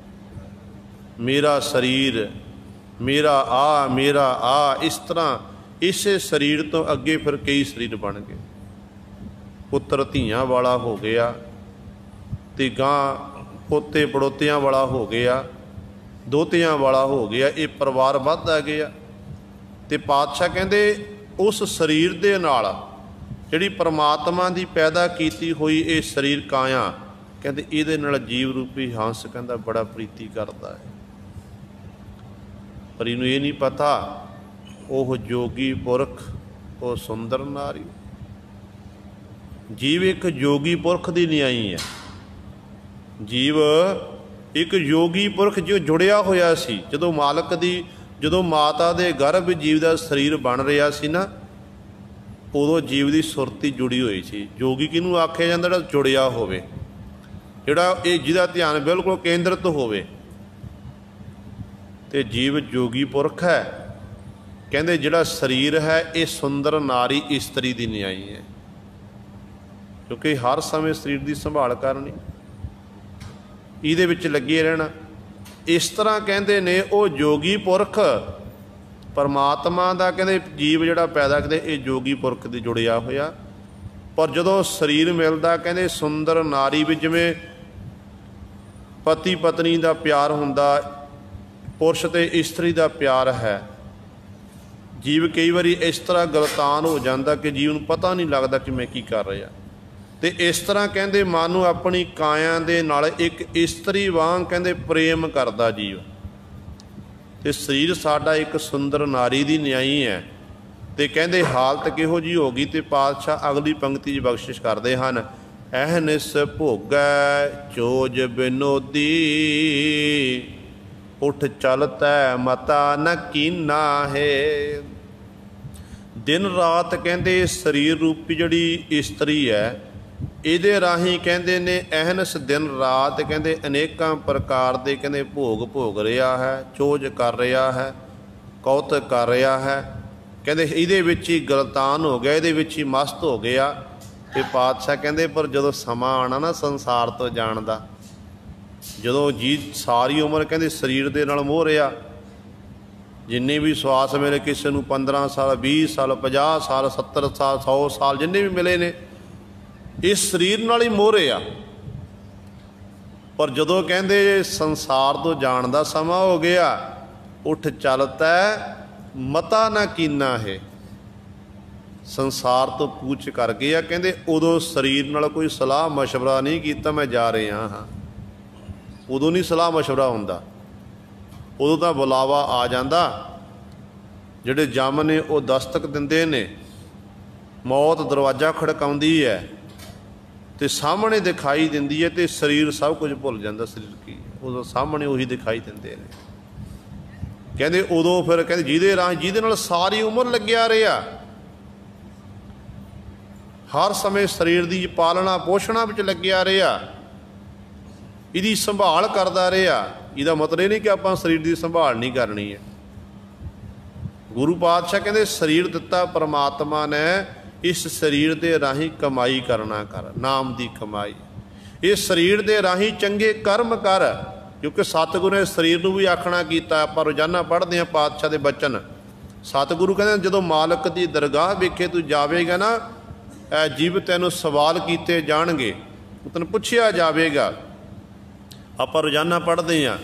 ਮੇਰਾ ਸਰੀਰ, ਮੇਰਾ ਆ, ਇਸ ਤਰ੍ਹਾਂ ਇਸੇ ਸਰੀਰ ਤੋਂ ਅੱਗੇ ਫਿਰ ਕਈ ਸਰੀਰ ਬਣ ਗਏ। ਪੁੱਤਰ ਧੀਆਂ ਵਾਲਾ ਹੋ ਗਿਆ, ਤੇ ਗਾਂ ਪੋਤੇ ਪੜੋਤਿਆਂ ਵਾਲਾ ਹੋ ਗਿਆ, ਦੋਤਿਆਂ ਵਾਲਾ ਹੋ ਗਿਆ, ਇਹ ਪਰਿਵਾਰ ਵੱਧਦਾ ਗਿਆ। ਤੇ ਪਾਤਸ਼ਾਹ ਕਹਿੰਦੇ ਉਸ ਸਰੀਰ ਦੇ ਨਾਲ ਜਿਹੜੀ ਪਰਮਾਤਮਾ ਦੀ ਪੈਦਾ ਕੀਤੀ ਹੋਈ ਇਹ ਸਰੀਰ ਕਾਇਆ, ਕਹਿੰਦੇ ਇਹਦੇ ਨਾਲ ਜੀਵ ਰੂਪੀ ਹੰਸ ਕਹਿੰਦਾ ਬੜਾ ਪ੍ਰੀਤੀ ਕਰਦਾ ਹੈ। ਪਰ ਇਹਨੂੰ ਇਹ ਨਹੀਂ ਪਤਾ ਉਹ ਜੋਗੀ ਪੁਰਖ ਉਹ ਸੁੰਦਰ ਨਾਰੀ। ਜੀਵ ਇੱਕ ਜੋਗੀ ਪੁਰਖ ਦੀ ਨਿਆਈ ਹੈ। ਜੀਵ ਇੱਕ ਯੋਗੀ ਪੁਰਖ ਜੋ ਜੁੜਿਆ ਹੋਇਆ ਸੀ। ਜਦੋਂ ਮਾਲਕ ਦੀ, ਜਦੋਂ ਮਾਤਾ ਦੇ ਗਰਭ ਜੀਵ ਦਾ ਸਰੀਰ ਬਣ ਰਿਹਾ ਸੀ ਨਾ, ਉਦੋਂ ਜੀਵ ਦੀ ਸੁਰਤੀ ਜੁੜੀ ਹੋਈ ਸੀ। ਜੋਗੀ ਕਿਹਨੂੰ ਆਖਿਆ ਜਾਂਦਾ? ਜਿਹੜਾ ਜੁੜਿਆ ਹੋਵੇ, ਜਿਹੜਾ ਇਹ ਜਿਹਦਾ ਧਿਆਨ ਬਿਲਕੁਲ ਕੇਂਦਰਿਤ ਹੋਵੇ। ਤੇ ਜੀਵ ਜੋਗੀ ਪੁਰਖ ਹੈ। ਕਹਿੰਦੇ ਜਿਹੜਾ ਸਰੀਰ ਹੈ ਇਹ ਸੁੰਦਰ ਨਾਰੀ ਇਸਤਰੀ ਦੀ ਨਿਆਈ ਹੈ, ਕਿਉਂਕਿ ਹਰ ਸਮੇਂ ਸਰੀਰ ਦੀ ਸੰਭਾਲ ਕਰਨੀ, ਇਹਦੇ ਵਿੱਚ ਲੱਗੇ ਰਹਿਣਾ। ਇਸ ਤਰ੍ਹਾਂ ਕਹਿੰਦੇ ਨੇ ਉਹ ਜੋਗੀ ਪੁਰਖ ਪਰਮਾਤਮਾ ਦਾ, ਕਹਿੰਦੇ ਜੀਵ ਜਿਹੜਾ ਪੈਦਾ ਕਰਦੇ ਇਹ ਜੋਗੀ ਪੁਰਖ ਦੇ ਜੁੜਿਆ ਹੋਇਆ। ਪਰ ਜਦੋਂ ਸਰੀਰ ਮਿਲਦਾ, ਕਹਿੰਦੇ ਸੁੰਦਰ ਨਾਰੀ ਵਿੱਚ ਜਿਵੇਂ ਪਤੀ ਪਤਨੀ ਦਾ ਪਿਆਰ ਹੁੰਦਾ, ਪੁਰਸ਼ ਤੇ ਇਸਤਰੀ ਦਾ ਪਿਆਰ ਹੈ। ਜੀਵ ਕਈ ਵਾਰੀ ਇਸ ਤਰ੍ਹਾਂ ਗਲਤਾਨ ਹੋ ਜਾਂਦਾ ਕਿ ਜੀਵ ਨੂੰ ਪਤਾ ਨਹੀਂ ਲੱਗਦਾ ਕਿ ਮੈਂ ਕੀ ਕਰ ਰਿਹਾ। ਤੇ ਇਸ ਤਰ੍ਹਾਂ ਕਹਿੰਦੇ ਮਨ ਨੂੰ ਆਪਣੀ ਕਾਇਆ ਦੇ ਨਾਲ ਇੱਕ ਇਸਤਰੀ ਵਾਂਗ ਕਹਿੰਦੇ ਪ੍ਰੇਮ ਕਰਦਾ ਜੀਵ। ਤੇ ਸਰੀਰ ਸਾਡਾ ਇੱਕ ਸੁੰਦਰ ਨਾਰੀ ਦੀ ਨਿਆਈ ਹੈ। ਤੇ ਕਹਿੰਦੇ ਹਾਲਤ ਕਿਹੋ ਜਿਹੀ ਹੋ ਗਈ? ਤੇ ਪਾਤਸ਼ਾਹ ਅਗਲੀ ਪੰਕਤੀ 'ਚ ਬਖਸ਼ਿਸ਼ ਕਰਦੇ ਹਨ। ਅਹਨਿਸ ਭੋਗੈ ਚੋਜ ਬਿਨੋਦੀ, ਉੱਠ ਚਲਤੈ ਮਤਾ ਨ ਕੀਨਾ ਹੈ। ਦਿਨ ਰਾਤ ਕਹਿੰਦੇ ਸਰੀਰ ਰੂਪੀ ਜਿਹੜੀ ਇਸਤਰੀ ਹੈ, ਇਹਦੇ ਰਾਹੀਂ ਕਹਿੰਦੇ ਨੇ ਅਹਨਸ ਦਿਨ ਰਾਤ ਕਹਿੰਦੇ ਅਨੇਕਾਂ ਪ੍ਰਕਾਰ ਦੇ ਕਹਿੰਦੇ ਭੋਗ ਰਿਹਾ ਹੈ, ਚੋਜ ਕਰ ਰਿਹਾ ਹੈ, ਕੌਤਕ ਕਰ ਰਿਹਾ ਹੈ। ਕਹਿੰਦੇ ਇਹਦੇ ਵਿੱਚ ਹੀ ਗਲਤਾਨ ਹੋ ਗਿਆ, ਇਹਦੇ ਵਿੱਚ ਹੀ ਮਸਤ ਹੋ ਗਿਆ। ਤੇ ਪਾਤਸ਼ਾਹ ਕਹਿੰਦੇ ਪਰ ਜਦੋਂ ਸਮਾਂ ਆਉਣਾ ਨਾ ਸੰਸਾਰ ਤੋਂ ਜਾਣ ਦਾ, ਜਦੋਂ ਜੀ ਸਾਰੀ ਉਮਰ ਕਹਿੰਦੇ ਸਰੀਰ ਦੇ ਨਾਲ ਮੋਹ ਰਿਹਾ, ਜਿੰਨੇ ਵੀ ਸਵਾਸ ਮਿਲੇ, ਕਿਸੇ ਨੂੰ 15 ਸਾਲ 20 ਸਾਲ 50 ਸਾਲ 70 ਸਾਲ 100 ਸਾਲ ਜਿੰਨੇ ਵੀ ਮਿਲੇ ਨੇ, ਇਸ ਸਰੀਰ ਨਾਲ ਹੀ ਮੋਹ ਰਿਹਾ। ਪਰ ਜਦੋਂ ਕਹਿੰਦੇ ਸੰਸਾਰ ਤੋਂ ਜਾਣ ਦਾ ਸਮਾਂ ਹੋ ਗਿਆ, ਉੱਠ ਚੱਲਤਾ ਮਤਾ ਨਾ ਕੀਨਾ ਹੈ, ਸੰਸਾਰ ਤੋਂ ਕੂਚ ਕਰ ਗਿਆ। ਕਹਿੰਦੇ ਉਦੋਂ ਸਰੀਰ ਨਾਲ ਕੋਈ ਸਲਾਹ ਮਸ਼ਵਰਾ ਨਹੀਂ ਕੀਤਾ ਮੈਂ ਜਾ ਰਿਹਾ ਹਾਂ। ਉਦੋਂ ਨਹੀਂ ਸਲਾਹ ਮਸ਼ਵਰਾ ਹੁੰਦਾ, ਉਦੋਂ ਤਾਂ ਬੁਲਾਵਾ ਆ ਜਾਂਦਾ। ਜਿਹੜੇ ਜਮ ਨੇ ਉਹ ਦਸਤਕ ਦਿੰਦੇ ਨੇ, ਮੌਤ ਦਰਵਾਜ਼ਾ ਖੜਕਾਉਂਦੀ ਹੈ ਤੇ ਸਾਹਮਣੇ ਦਿਖਾਈ ਦਿੰਦੀ ਹੈ, ਤੇ ਸਰੀਰ ਸਭ ਕੁਝ ਭੁੱਲ ਜਾਂਦਾ। ਸਰੀਰ ਕੀ ਹੈ? ਉਦੋਂ ਸਾਹਮਣੇ ਉਹੀ ਦਿਖਾਈ ਦਿੰਦੇ ਨੇ। ਕਹਿੰਦੇ ਉਦੋਂ ਫਿਰ ਕਹਿੰਦੇ ਜਿਹਦੇ ਰਾਹੀਂ ਜਿਹਦੇ ਨਾਲ ਸਾਰੀ ਉਮਰ ਲੱਗਿਆ ਰਿਹਾ, ਹਰ ਸਮੇਂ ਸਰੀਰ ਦੀ ਪਾਲਣਾ ਪੋਸ਼ਣਾ ਵਿੱਚ ਲੱਗਿਆ ਰਿਹਾ, ਇਹਦੀ ਸੰਭਾਲ ਕਰਦਾ ਰਿਹਾ। ਇਹਦਾ ਮਤਲਬ ਇਹ ਨਹੀਂ ਕਿ ਆਪਾਂ ਸਰੀਰ ਦੀ ਸੰਭਾਲ ਨਹੀਂ ਕਰਨੀ ਹੈ। ਗੁਰੂ ਪਾਤਸ਼ਾਹ ਕਹਿੰਦੇ ਸਰੀਰ ਦਿੱਤਾ ਪਰਮਾਤਮਾ ਨੇ, ਇਸ ਸਰੀਰ ਦੇ ਰਾਹੀਂ ਕਮਾਈ ਕਰਨਾ ਕਰ, ਨਾਮ ਦੀ ਕਮਾਈ। ਇਸ ਸਰੀਰ ਦੇ ਰਾਹੀਂ ਚੰਗੇ ਕਰਮ ਕਰ, ਕਿਉਂਕਿ ਸਤਿਗੁਰੂ ਨੇ ਸਰੀਰ ਨੂੰ ਵੀ ਆਖਣਾ ਕੀਤਾ। ਆਪਾਂ ਰੋਜ਼ਾਨਾ ਪੜ੍ਹਦੇ ਹਾਂ ਪਾਤਸ਼ਾਹ ਦੇ ਬਚਨ। ਸਤਿਗੁਰੂ ਕਹਿੰਦੇ ਜਦੋਂ ਮਾਲਕ ਦੀ ਦਰਗਾਹ ਵਿਖੇ ਤੂੰ ਜਾਵੇਗਾ ਨਾ, ਇਹ ਜੀਵ ਤੈਨੂੰ ਸਵਾਲ ਕੀਤੇ ਜਾਣਗੇ, ਤੈਨੂੰ ਪੁੱਛਿਆ ਜਾਵੇਗਾ। ਆਪਾਂ ਰੋਜ਼ਾਨਾ ਪੜ੍ਹਦੇ ਹਾਂ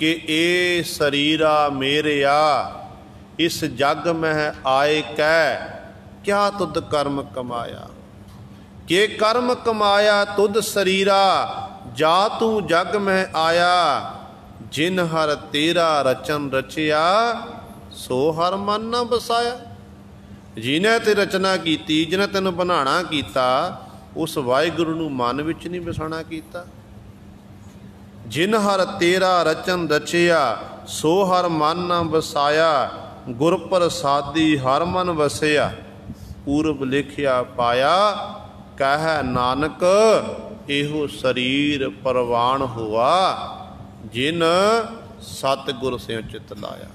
ਕਿ ਇਹ ਸਰੀਰਾ ਮੇਰਿਆ ਇਸ ਜਗ ਮਹਿ ਆਏ ਕੈ, ਕਿਆ ਤੁਧ ਕਰਮ ਕਮਾਇਆ। ਕਿ ਕਰਮ ਕਮਾਇਆ ਤੁਧ ਸਰੀਰਾ, ਜਾ ਤੂੰ ਜਗ ਮਹਿ ਆਇਆ। ਜਿਨ ਹਰ ਤੇਰਾ ਰਚਨ ਰਚਿਆ, ਸੋ ਹਰ ਮਨ ਨਾ ਵਸਾਇਆ। ਜਿਹਨੇ ਤੇ ਰਚਨਾ ਕੀਤੀ, ਜਿਹਨੇ ਤੈਨੂੰ ਬਣਾਉਣਾ ਕੀਤਾ, ਉਸ ਵਾਹਿਗੁਰੂ ਨੂੰ ਮਨ ਵਿੱਚ ਨਹੀਂ ਵਸਾਉਣਾ ਕੀਤਾ। ਜਿਨ ਹਰ ਤੇਰਾ ਰਚਨ ਰਚਿਆ, ਸੋ ਹਰ ਮਨ ਨਾ ਵਸਾਇਆ। ਗੁਰ ਪ੍ਰਸਾਦੀ ਹਰ ਮਨ ਵਸਿਆ, ਪੂਰਬ ਲਿਖਿਆ ਪਾਇਆ। ਕਹਿ ਨਾਨਕ ਇਹੋ ਸਰੀਰ ਪ੍ਰਵਾਨ ਹੋਆ, ਜਿਨ ਸਤਿਗੁਰ ਸਿਉ ਚਿਤ ਲਾਇਆ।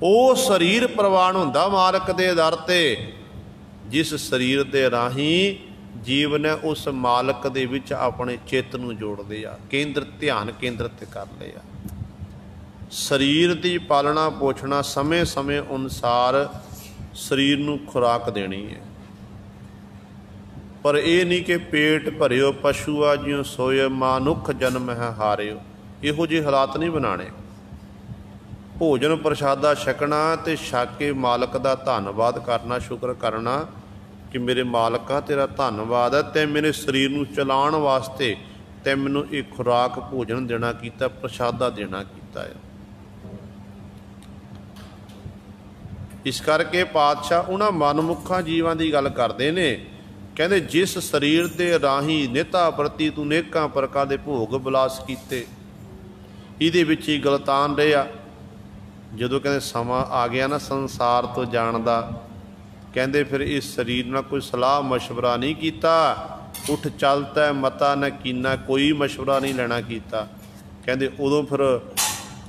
ਉਹ ਸਰੀਰ ਪ੍ਰਵਾਨ ਹੁੰਦਾ ਮਾਲਕ ਦੇ ਦਰ ਤੇ, ਜਿਸ ਸਰੀਰ ਦੇ ਰਾਹੀਂ ਜੀਵ ਨੇ ਉਸ ਮਾਲਕ ਦੇ ਵਿੱਚ ਆਪਣੇ ਚਿੱਤ ਨੂੰ ਜੋੜ ਲਿਆ, ਧਿਆਨ ਕੇਂਦਰਿਤ ਕਰ ਲਿਆ। ਸਰੀਰ ਦੀ ਪਾਲਣਾ ਪੋਸ਼ਣਾ ਸਮੇਂ ਸਮੇਂ ਅਨੁਸਾਰ ਸਰੀਰ ਨੂੰ ਖੁਰਾਕ ਦੇਣੀ ਹੈ। ਪਰ ਇਹ ਨਹੀਂ ਕਿ ਪੇਟ ਭਰਿਓ ਪਸ਼ੂਆ ਜਿਉ ਸੋਏ, ਮਾਨੁੱਖ ਜਨਮ ਹੈ ਹਾਰਿਓ। ਇਹੋ ਜਿਹੇ ਹਾਲਾਤ ਨਹੀਂ ਬਣਾਉਣੇ। ਭੋਜਨ ਪ੍ਰਸ਼ਾਦਾ ਛਕਣਾ ਅਤੇ ਛਕ ਕੇ ਮਾਲਕ ਦਾ ਧੰਨਵਾਦ ਕਰਨਾ, ਸ਼ੁਕਰ ਕਰਨਾ ਕਿ ਮੇਰੇ ਮਾਲਕਾ ਤੇਰਾ ਧੰਨਵਾਦ ਹੈ, ਤੈਂ ਮੇਰੇ ਸਰੀਰ ਨੂੰ ਚਲਾਉਣ ਵਾਸਤੇ ਤੈਂ ਮੈਨੂੰ ਇਹ ਖੁਰਾਕ ਭੋਜਨ ਦੇਣਾ ਕੀਤਾ, ਪ੍ਰਸ਼ਾਦਾ ਦੇਣਾ ਕੀਤਾ ਹੈ। ਇਸ ਕਰਕੇ ਪਾਤਸ਼ਾਹ ਉਹਨਾਂ ਮਨਮੁੱਖਾਂ ਜੀਵਾਂ ਦੀ ਗੱਲ ਕਰਦੇ ਨੇ। ਕਹਿੰਦੇ ਜਿਸ ਸਰੀਰ ਦੇ ਰਾਹੀਂ ਨਿਤਾ ਪ੍ਰਤੀ ਤੂੰ ਨੇਕਾਂ ਪ੍ਰਕਾਰ ਦੇ ਭੋਗ ਵਿਲਾਸ ਕੀਤੇ, ਇਹਦੇ ਵਿੱਚ ਹੀ ਗਲਤਾਨ ਰਿਹਾ। ਜਦੋਂ ਕਹਿੰਦੇ ਸਮਾਂ ਆ ਗਿਆ ਨਾ ਸੰਸਾਰ ਤੋਂ ਜਾਣ ਦਾ, ਕਹਿੰਦੇ ਫਿਰ ਇਸ ਸਰੀਰ ਨਾਲ ਕੋਈ ਸਲਾਹ ਮਸ਼ਵਰਾ ਨਹੀਂ ਕੀਤਾ। ਉੱਠ ਚੱਲਤਾ ਮਤਾ ਨਾ ਕੀਨਾ, ਕੋਈ ਮਸ਼ਵਰਾ ਨਹੀਂ ਲੈਣਾ ਕੀਤਾ। ਕਹਿੰਦੇ ਉਦੋਂ ਫਿਰ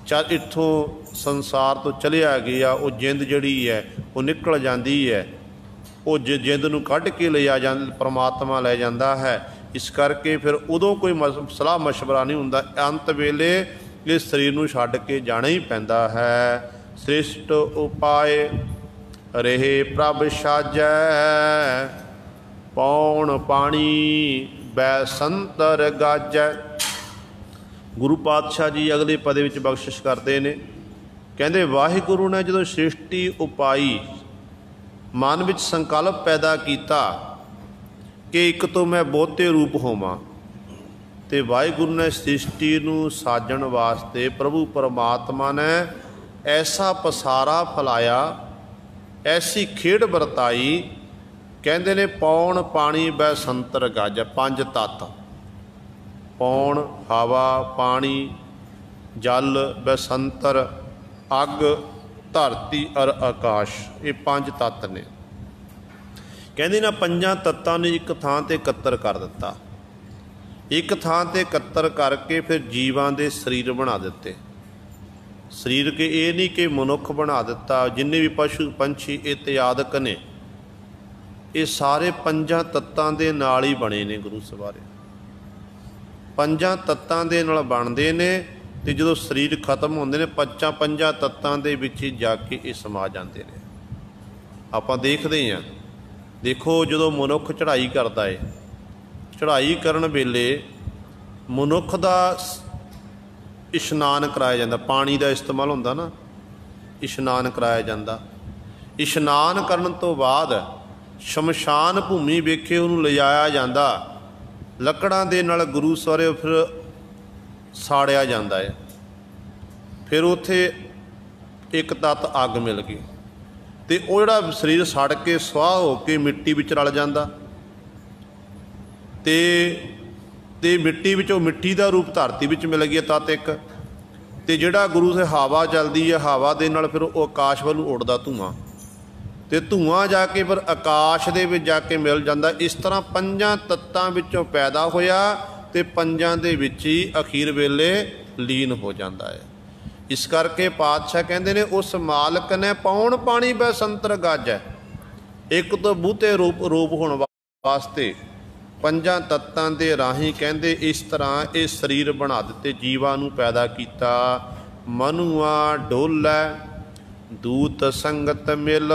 ਚੱਲ ਇੱਥੋਂ ਸੰਸਾਰ ਤੋਂ ਚਲਿਆ ਗਿਆ। ਉਹ ਜਿੰਦ ਜਿਹੜੀ ਹੈ ਉਹ ਨਿਕਲ ਜਾਂਦੀ ਹੈ, ਉਹ ਜਿੰਦ ਨੂੰ ਕੱਢ ਕੇ ਲਿਆ ਜਾਂਦਾ, ਪਰਮਾਤਮਾ ਲੈ ਜਾਂਦਾ ਹੈ। ਇਸ ਕਰਕੇ ਫਿਰ ਉਦੋਂ ਕੋਈ ਸਲਾਹ ਮਸ਼ਵਰਾ ਨਹੀਂ ਹੁੰਦਾ। ਅੰਤ ਵੇਲੇ ਇਸ ਸਰੀਰ ਨੂੰ ਛੱਡ ਕੇ ਜਾਣਾ ਹੀ ਪੈਂਦਾ ਹੈ। ਸ੍ਰਿਸ਼ਟ ਉਪਾਏ ਰਹੇ ਪ੍ਰਭ ਸਾਜੈ, ਪੌਣ ਪਾਣੀ ਬੈ ਸੰਤਰ ਗਾਜੈ। ਗੁਰੂ ਪਾਤਸ਼ਾਹ ਜੀ ਅਗਲੇ ਪਦੇ ਵਿੱਚ ਬਖਸ਼ਿਸ਼ ਕਰਦੇ ਨੇ। ਕਹਿੰਦੇ ਵਾਹਿਗੁਰੂ ਨੇ ਜਦੋਂ ਸ੍ਰਿਸ਼ਟੀ ਉਪਾਈ, ਮਨ ਵਿੱਚ ਸੰਕਲਪ ਪੈਦਾ ਕੀਤਾ ਕਿ ਇੱਕ ਤੋਂ ਮੈਂ ਬਹੁਤੇ ਰੂਪ ਹੋਵਾਂ, ਅਤੇ ਵਾਹਿਗੁਰੂ ਨੇ ਸ੍ਰਿਸ਼ਟੀ ਨੂੰ ਸਾਜਣ ਵਾਸਤੇ ਪ੍ਰਭੂ ਪਰਮਾਤਮਾ ਨੇ ਐਸਾ ਪਸਾਰਾ ਫੈਲਾਇਆ, ਐਸੀ ਖੇਡ ਵਰਤਾਈ। ਕਹਿੰਦੇ ਨੇ ਪੌਣ ਪਾਣੀ ਬੈ ਸੰਤਰ ਗਾਜੈ, ਪੰਜ ਤੱਤ, ਪੌਣ ਹਵਾ ਪਾਣੀ ਜਲ ਬੈਸੰਤਰ ਅੱਗ ਧਰਤੀ ਅਰ ਆਕਾਸ਼, ਇਹ ਪੰਜ ਤੱਤ ਨੇ। ਕਹਿੰਦੇ ਨਾ ਪੰਜਾਂ ਤੱਤਾਂ ਨੂੰ ਇੱਕ ਥਾਂ 'ਤੇ ਇਕੱਤਰ ਕਰ ਦਿੱਤਾ। ਇੱਕ ਥਾਂ 'ਤੇ ਇਕੱਤਰ ਕਰਕੇ ਫਿਰ ਜੀਵਾਂ ਦੇ ਸਰੀਰ ਬਣਾ ਦਿੱਤੇ। ਸਰੀਰ ਕਿ ਇਹ ਨਹੀਂ ਕਿ ਮਨੁੱਖ ਬਣਾ ਦਿੱਤਾ। ਜਿੰਨੇ ਵੀ ਪਸ਼ੂ ਪੰਛੀ ਇਤਿਆਦਿਕ ਨੇ, ਇਹ ਸਾਰੇ ਪੰਜਾਂ ਤੱਤਾਂ ਦੇ ਨਾਲ ਹੀ ਬਣੇ ਨੇ। ਗੁਰੂ ਸਵਾਰੇ ਪੰਜਾਂ ਤੱਤਾਂ ਦੇ ਨਾਲ ਬਣਦੇ ਨੇ, ਅਤੇ ਜਦੋਂ ਸਰੀਰ ਖਤਮ ਹੁੰਦੇ ਨੇ ਪੰਜਾਂ ਤੱਤਾਂ ਦੇ ਵਿੱਚ ਹੀ ਜਾ ਕੇ ਇਹ ਸਮਾ ਜਾਂਦੇ ਨੇ। ਆਪਾਂ ਦੇਖਦੇ ਹਾਂ, ਦੇਖੋ ਜਦੋਂ ਮਨੁੱਖ ਚੜ੍ਹਾਈ ਕਰਦਾ ਹੈ, ਚੜ੍ਹਾਈ ਕਰਨ ਵੇਲੇ ਮਨੁੱਖ ਦਾ ਇਸ਼ਨਾਨ ਕਰਾਇਆ ਜਾਂਦਾ, ਪਾਣੀ ਦਾ ਇਸਤੇਮਾਲ ਹੁੰਦਾ ਨਾ, ਇਸ਼ਨਾਨ ਕਰਾਇਆ ਜਾਂਦਾ। ਇਸ਼ਨਾਨ ਕਰਨ ਤੋਂ ਬਾਅਦ ਸ਼ਮਸ਼ਾਨ ਭੂਮੀ ਵੇਖੇ ਉਹਨੂੰ ਲਿਜਾਇਆ ਜਾਂਦਾ, ਲੱਕੜਾਂ ਦੇ ਨਾਲ ਗੁਰੂ ਸਹੁਰੇ ਫਿਰ ਸਾੜਿਆ ਜਾਂਦਾ ਹੈ। ਫਿਰ ਉੱਥੇ ਇੱਕ ਤੱਤ ਅੱਗ ਮਿਲ ਗਈ, ਅਤੇ ਉਹ ਜਿਹੜਾ ਸਰੀਰ ਸੜ ਕੇ ਸੁਆਹ ਹੋ ਕੇ ਮਿੱਟੀ ਵਿੱਚ ਰਲ ਜਾਂਦਾ। ਅਤੇ ਤੇ ਮਿੱਟੀ ਵਿੱਚੋਂ ਮਿੱਟੀ ਦਾ ਰੂਪ ਧਰਤੀ ਵਿੱਚ ਮਿਲ ਗਿਆ ਤਤ ਇੱਕ। ਤੇ ਜਿਹੜਾ ਗੁਰੂ ਸੇ ਹਵਾ ਚੱਲਦੀ ਹੈ, ਹਵਾ ਦੇ ਨਾਲ ਫਿਰ ਉਹ ਆਕਾਸ਼ ਵੱਲ ਨੂੰ ਉੱਡਦਾ ਧੂੰਆਂ, ਤੇ ਧੂੰਆਂ ਜਾ ਕੇ ਫਿਰ ਆਕਾਸ਼ ਦੇ ਵਿੱਚ ਜਾ ਕੇ ਮਿਲ ਜਾਂਦਾ। ਇਸ ਤਰ੍ਹਾਂ ਪੰਜਾਂ ਤੱਤਾਂ ਵਿੱਚੋਂ ਪੈਦਾ ਹੋਇਆ ਤੇ ਪੰਜਾਂ ਦੇ ਵਿੱਚ ਹੀ ਅਖੀਰ ਵੇਲੇ ਲੀਨ ਹੋ ਜਾਂਦਾ ਹੈ। ਇਸ ਕਰਕੇ ਪਾਤਸ਼ਾਹ ਕਹਿੰਦੇ ਨੇ ਉਸ ਮਾਲਕ ਨੇ ਪੌਣ ਪਾਣੀ ਬੈਸੰਤਰ ਗਾਜੈ। ਇੱਕ ਤੋਂ ਬੂਤੇ ਰੂਪ ਹੋਣ ਵਾਸਤੇ ਪੰਜਾਂ ਤੱਤਾਂ ਦੇ ਰਾਹੀਂ ਕਹਿੰਦੇ ਇਸ ਤਰ੍ਹਾਂ ਇਹ ਸਰੀਰ ਬਣਾ ਦਿੱਤੇ, ਜੀਵਾਂ ਨੂੰ ਪੈਦਾ ਕੀਤਾ। ਮਨੁਆ ਡੋਲੈ ਦੂਤ ਸੰਗਤ ਮਿਲ,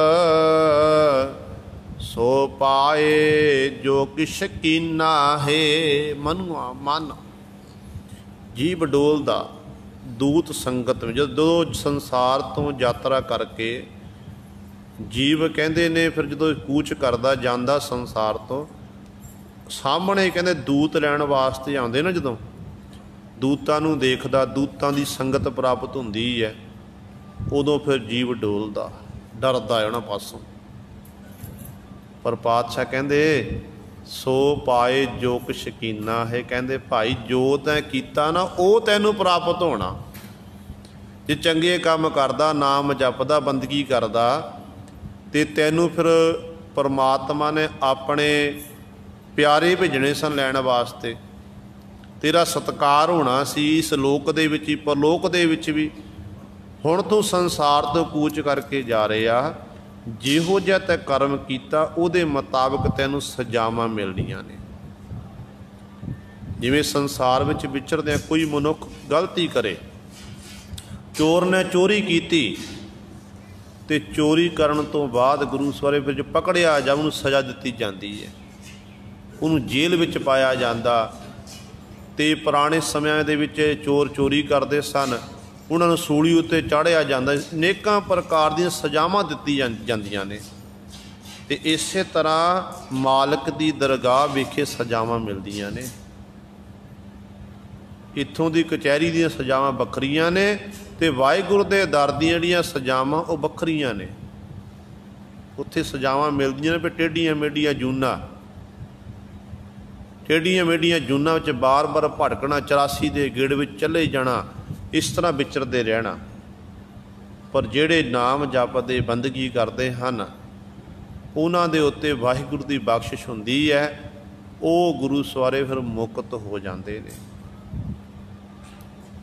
ਸੋ ਪਾਏ ਜੋ ਕਿਛ ਕੀਨਾ ਹੈ। ਮਨੁਆ ਮਨ, ਜੀਵ ਡੋਲਦਾ ਦੂਤ ਸੰਗਤ ਵਿੱਚ। ਜਦੋਂ ਸੰਸਾਰ ਤੋਂ ਯਾਤਰਾ ਕਰਕੇ ਜੀਵ ਕਹਿੰਦੇ ਨੇ ਫਿਰ ਜਦੋਂ ਕੂਚ ਕਰਦਾ ਜਾਂਦਾ ਸੰਸਾਰ ਤੋਂ, ਸਾਹਮਣੇ ਕਹਿੰਦੇ ਦੂਤ ਲੈਣ ਵਾਸਤੇ ਆਉਂਦੇ ਨਾ, ਜਦੋਂ ਦੂਤਾਂ ਨੂੰ ਦੇਖਦਾ, ਦੂਤਾਂ ਦੀ ਸੰਗਤ ਪ੍ਰਾਪਤ ਹੁੰਦੀ ਹੈ, ਉਦੋਂ ਫਿਰ ਜੀਵ ਡੋਲਦਾ, ਡਰਦਾ ਹੈ ਉਹਨਾਂ ਪਾਸੋਂ। ਪਰ ਪਾਤਸ਼ਾਹ ਕਹਿੰਦੇ ਸੋ ਪਾਏ ਜੋ ਕੁਛ ਕੀਨਾ ਹੈ। ਕਹਿੰਦੇ ਭਾਈ ਜੋ ਤੈਂ ਕੀਤਾ ਨਾ ਉਹ ਤੈਨੂੰ ਪ੍ਰਾਪਤ ਹੋਣਾ। ਜੇ ਚੰਗੇ ਕੰਮ ਕਰਦਾ, ਨਾਮ ਜਪਦਾ, ਬੰਦਗੀ ਕਰਦਾ, ਤੇ ਤੈਨੂੰ ਫਿਰ ਪਰਮਾਤਮਾ ਨੇ ਆਪਣੇ ਪਿਆਰੇ ਭੇਜਣੇ ਸਨ ਲੈਣ ਵਾਸਤੇ। ਤੇਰਾ ਸਤਿਕਾਰ ਹੋਣਾ ਸੀ ਇਸ ਲੋਕ ਦੇ ਵਿੱਚ ਹੀ, ਪਰਲੋਕ ਦੇ ਵਿੱਚ ਵੀ। ਹੁਣ ਤੂੰ ਸੰਸਾਰ ਤੋਂ ਕੂਚ ਕਰਕੇ ਜਾ ਰਿਹਾ, ਜਿਹੋ ਜਿਹਾ ਤੈਂ ਕਰਮ ਕੀਤਾ ਉਹਦੇ ਮੁਤਾਬਕ ਤੈਨੂੰ ਸਜ਼ਾਵਾਂ ਮਿਲਣੀਆਂ ਨੇ। ਜਿਵੇਂ ਸੰਸਾਰ ਵਿੱਚ ਵਿਚਰਦਿਆਂ ਕੋਈ ਮਨੁੱਖ ਗਲਤੀ ਕਰੇ, ਚੋਰ ਨੇ ਚੋਰੀ ਕੀਤੀ ਤੇ ਚੋਰੀ ਕਰਨ ਤੋਂ ਬਾਅਦ ਗੁਰੂ ਸਵਾਰੇ ਵਿੱਚ ਪਕੜਿਆ ਜਾਂ ਉਹਨੂੰ ਸਜ਼ਾ ਦਿੱਤੀ ਜਾਂਦੀ ਹੈ, ਉਹਨੂੰ ਜੇਲ੍ਹ ਵਿੱਚ ਪਾਇਆ ਜਾਂਦਾ। ਤੇ ਪੁਰਾਣੇ ਸਮਿਆਂ ਦੇ ਵਿੱਚ ਚੋਰ ਚੋਰੀ ਕਰਦੇ ਸਨ, ਉਹਨਾਂ ਨੂੰ ਸੂਲੀ ਉੱਤੇ ਚਾੜ੍ਹਿਆ ਜਾਂਦਾ। ਅਨੇਕਾਂ ਪ੍ਰਕਾਰ ਦੀਆਂ ਸਜ਼ਾਵਾਂ ਦਿੱਤੀ ਜਾਂਦੀਆਂ ਨੇ। ਤੇ ਇਸੇ ਤਰ੍ਹਾਂ ਮਾਲਕ ਦੀ ਦਰਗਾਹ ਵਿਖੇ ਸਜ਼ਾਵਾਂ ਮਿਲਦੀਆਂ ਨੇ। ਇੱਥੋਂ ਦੀ ਕਚਹਿਰੀ ਦੀਆਂ ਸਜ਼ਾਵਾਂ ਵੱਖਰੀਆਂ ਨੇ ਤੇ ਵਾਹਿਗੁਰੂ ਦੇ ਦਰ ਦੀਆਂ ਜਿਹੜੀਆਂ ਸਜ਼ਾਵਾਂ ਉਹ ਵੱਖਰੀਆਂ ਨੇ। ਉੱਥੇ ਸਜ਼ਾਵਾਂ ਮਿਲਦੀਆਂ ਨੇ ਵੀ ਟੇਢੀਆਂ ਮੇਢੀਆਂ ਜੂਨਾਂ, ਟੇਢੀਆਂ ਮੇਢੀਆਂ ਜੂਨਾਂ ਵਿੱਚ ਬਾਰ-ਬਾਰ ਭਟਕਣਾ, 84 ਦੇ ਗੇੜ ਵਿੱਚ ਚੱਲੇ ਜਾਣਾ, ਇਸ ਤਰ੍ਹਾਂ ਵਿਚਰਦੇ ਰਹਿਣਾ। ਪਰ ਜਿਹੜੇ ਨਾਮ ਜਪਦੇ, ਬੰਦਗੀ ਕਰਦੇ ਹਨ, ਉਹਨਾਂ ਦੇ ਉੱਤੇ ਵਾਹਿਗੁਰੂ ਦੀ ਬਖਸ਼ਿਸ਼ ਹੁੰਦੀ ਹੈ। ਉਹ ਗੁਰੂ ਸਵਾਰੇ ਫਿਰ ਮੁਕਤ ਹੋ ਜਾਂਦੇ ਨੇ।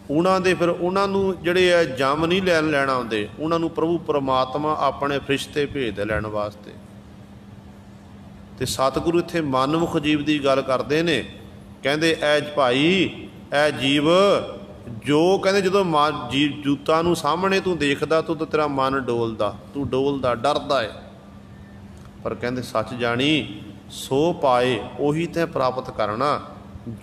ਉਹਨਾਂ ਨੂੰ ਜਿਹੜੇ ਹੈ ਜੰਮ ਨਹੀਂ ਲੈਣਾ ਆਉਂਦੇ, ਉਹਨਾਂ ਨੂੰ ਪ੍ਰਭੂ ਪਰਮਾਤਮਾ ਆਪਣੇ ਫਰਿਸ਼ਤੇ ਭੇਜਦੇ ਲੈਣ ਵਾਸਤੇ। ਤੇ ਸਤਿਗੁਰੂ ਇੱਥੇ ਮਨਮੁਖ ਜੀਵ ਦੀ ਗੱਲ ਕਰਦੇ ਨੇ। ਕਹਿੰਦੇ ਐ ਭਾਈ, ਐ ਜੀਵ ਜੋ ਕਹਿੰਦੇ ਜਦੋਂ ਜੂਤਾਂ ਨੂੰ ਸਾਹਮਣੇ ਤੂੰ ਦੇਖਦਾ ਤੂੰ ਤਾਂ ਤੇਰਾ ਮਨ ਡੋਲਦਾ, ਤੂੰ ਡੋਲਦਾ, ਡਰਦਾ ਹੈ। ਪਰ ਕਹਿੰਦੇ ਸੱਚ ਜਾਣੀ ਸੋ ਪਾਏ ਉਹੀ ਤੈਂ ਪ੍ਰਾਪਤ ਕਰਨਾ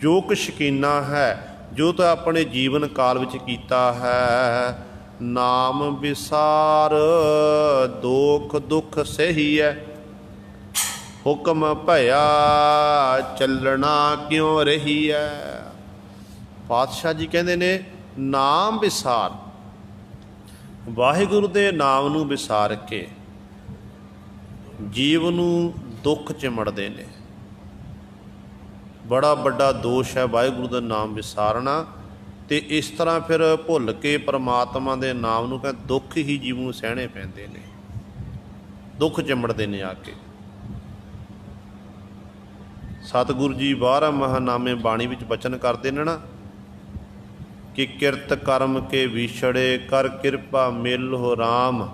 ਜੋ ਕੁ ਸ਼ਕੀਨਾ ਹੈ, ਜੋ ਤਾਂ ਆਪਣੇ ਜੀਵਨ ਕਾਲ ਵਿੱਚ ਕੀਤਾ ਹੈ। ਨਾਮ ਵਿਸਾਰ ਦੋਖ ਦੁੱਖ ਸਹੀ ਹੈ, ਹੁਕਮ ਭਇਆ ਚੱਲਣਾ ਕਿਉਂ ਰਹੀ ਹੈ। ਪਾਤਸ਼ਾਹ ਜੀ ਕਹਿੰਦੇ ਨੇ ਨਾਮ ਵਿਸਾਰ, ਵਾਹਿਗੁਰੂ ਦੇ ਨਾਮ ਨੂੰ ਵਿਸਾਰ ਕੇ ਜੀਵ ਨੂੰ ਦੁੱਖ ਚਿਮੜਦੇ ਨੇ। ਬੜਾ ਵੱਡਾ ਦੋਸ਼ ਹੈ ਵਾਹਿਗੁਰੂ ਦਾ ਨਾਮ ਵਿਸਾਰਨਾ। ਤੇ ਇਸ ਤਰ੍ਹਾਂ ਫਿਰ ਭੁੱਲ ਕੇ ਪਰਮਾਤਮਾ ਦੇ ਨਾਮ ਨੂੰ ਕਹਿੰਦੇ ਦੁੱਖ ਹੀ ਜੀਵ ਨੂੰ ਸਹਿਣੇ ਪੈਂਦੇ ਨੇ, ਦੁੱਖ ਚਿਮੜਦੇ ਨੇ ਆ ਕੇ। ਸਤਿਗੁਰੂ ਜੀ 12 ਮਹਾਨਾਮੇ ਬਾਣੀ ਵਿੱਚ ਬਚਨ ਕਰਦੇ ਨੇ ਨਾ ਕਿ ਕਿਰਤ ਕਰਮ ਕੇ ਵਿਛੜੇ ਕਰ ਕਿਰਪਾ ਮਿਲ ਹੋ ਰਾਮ,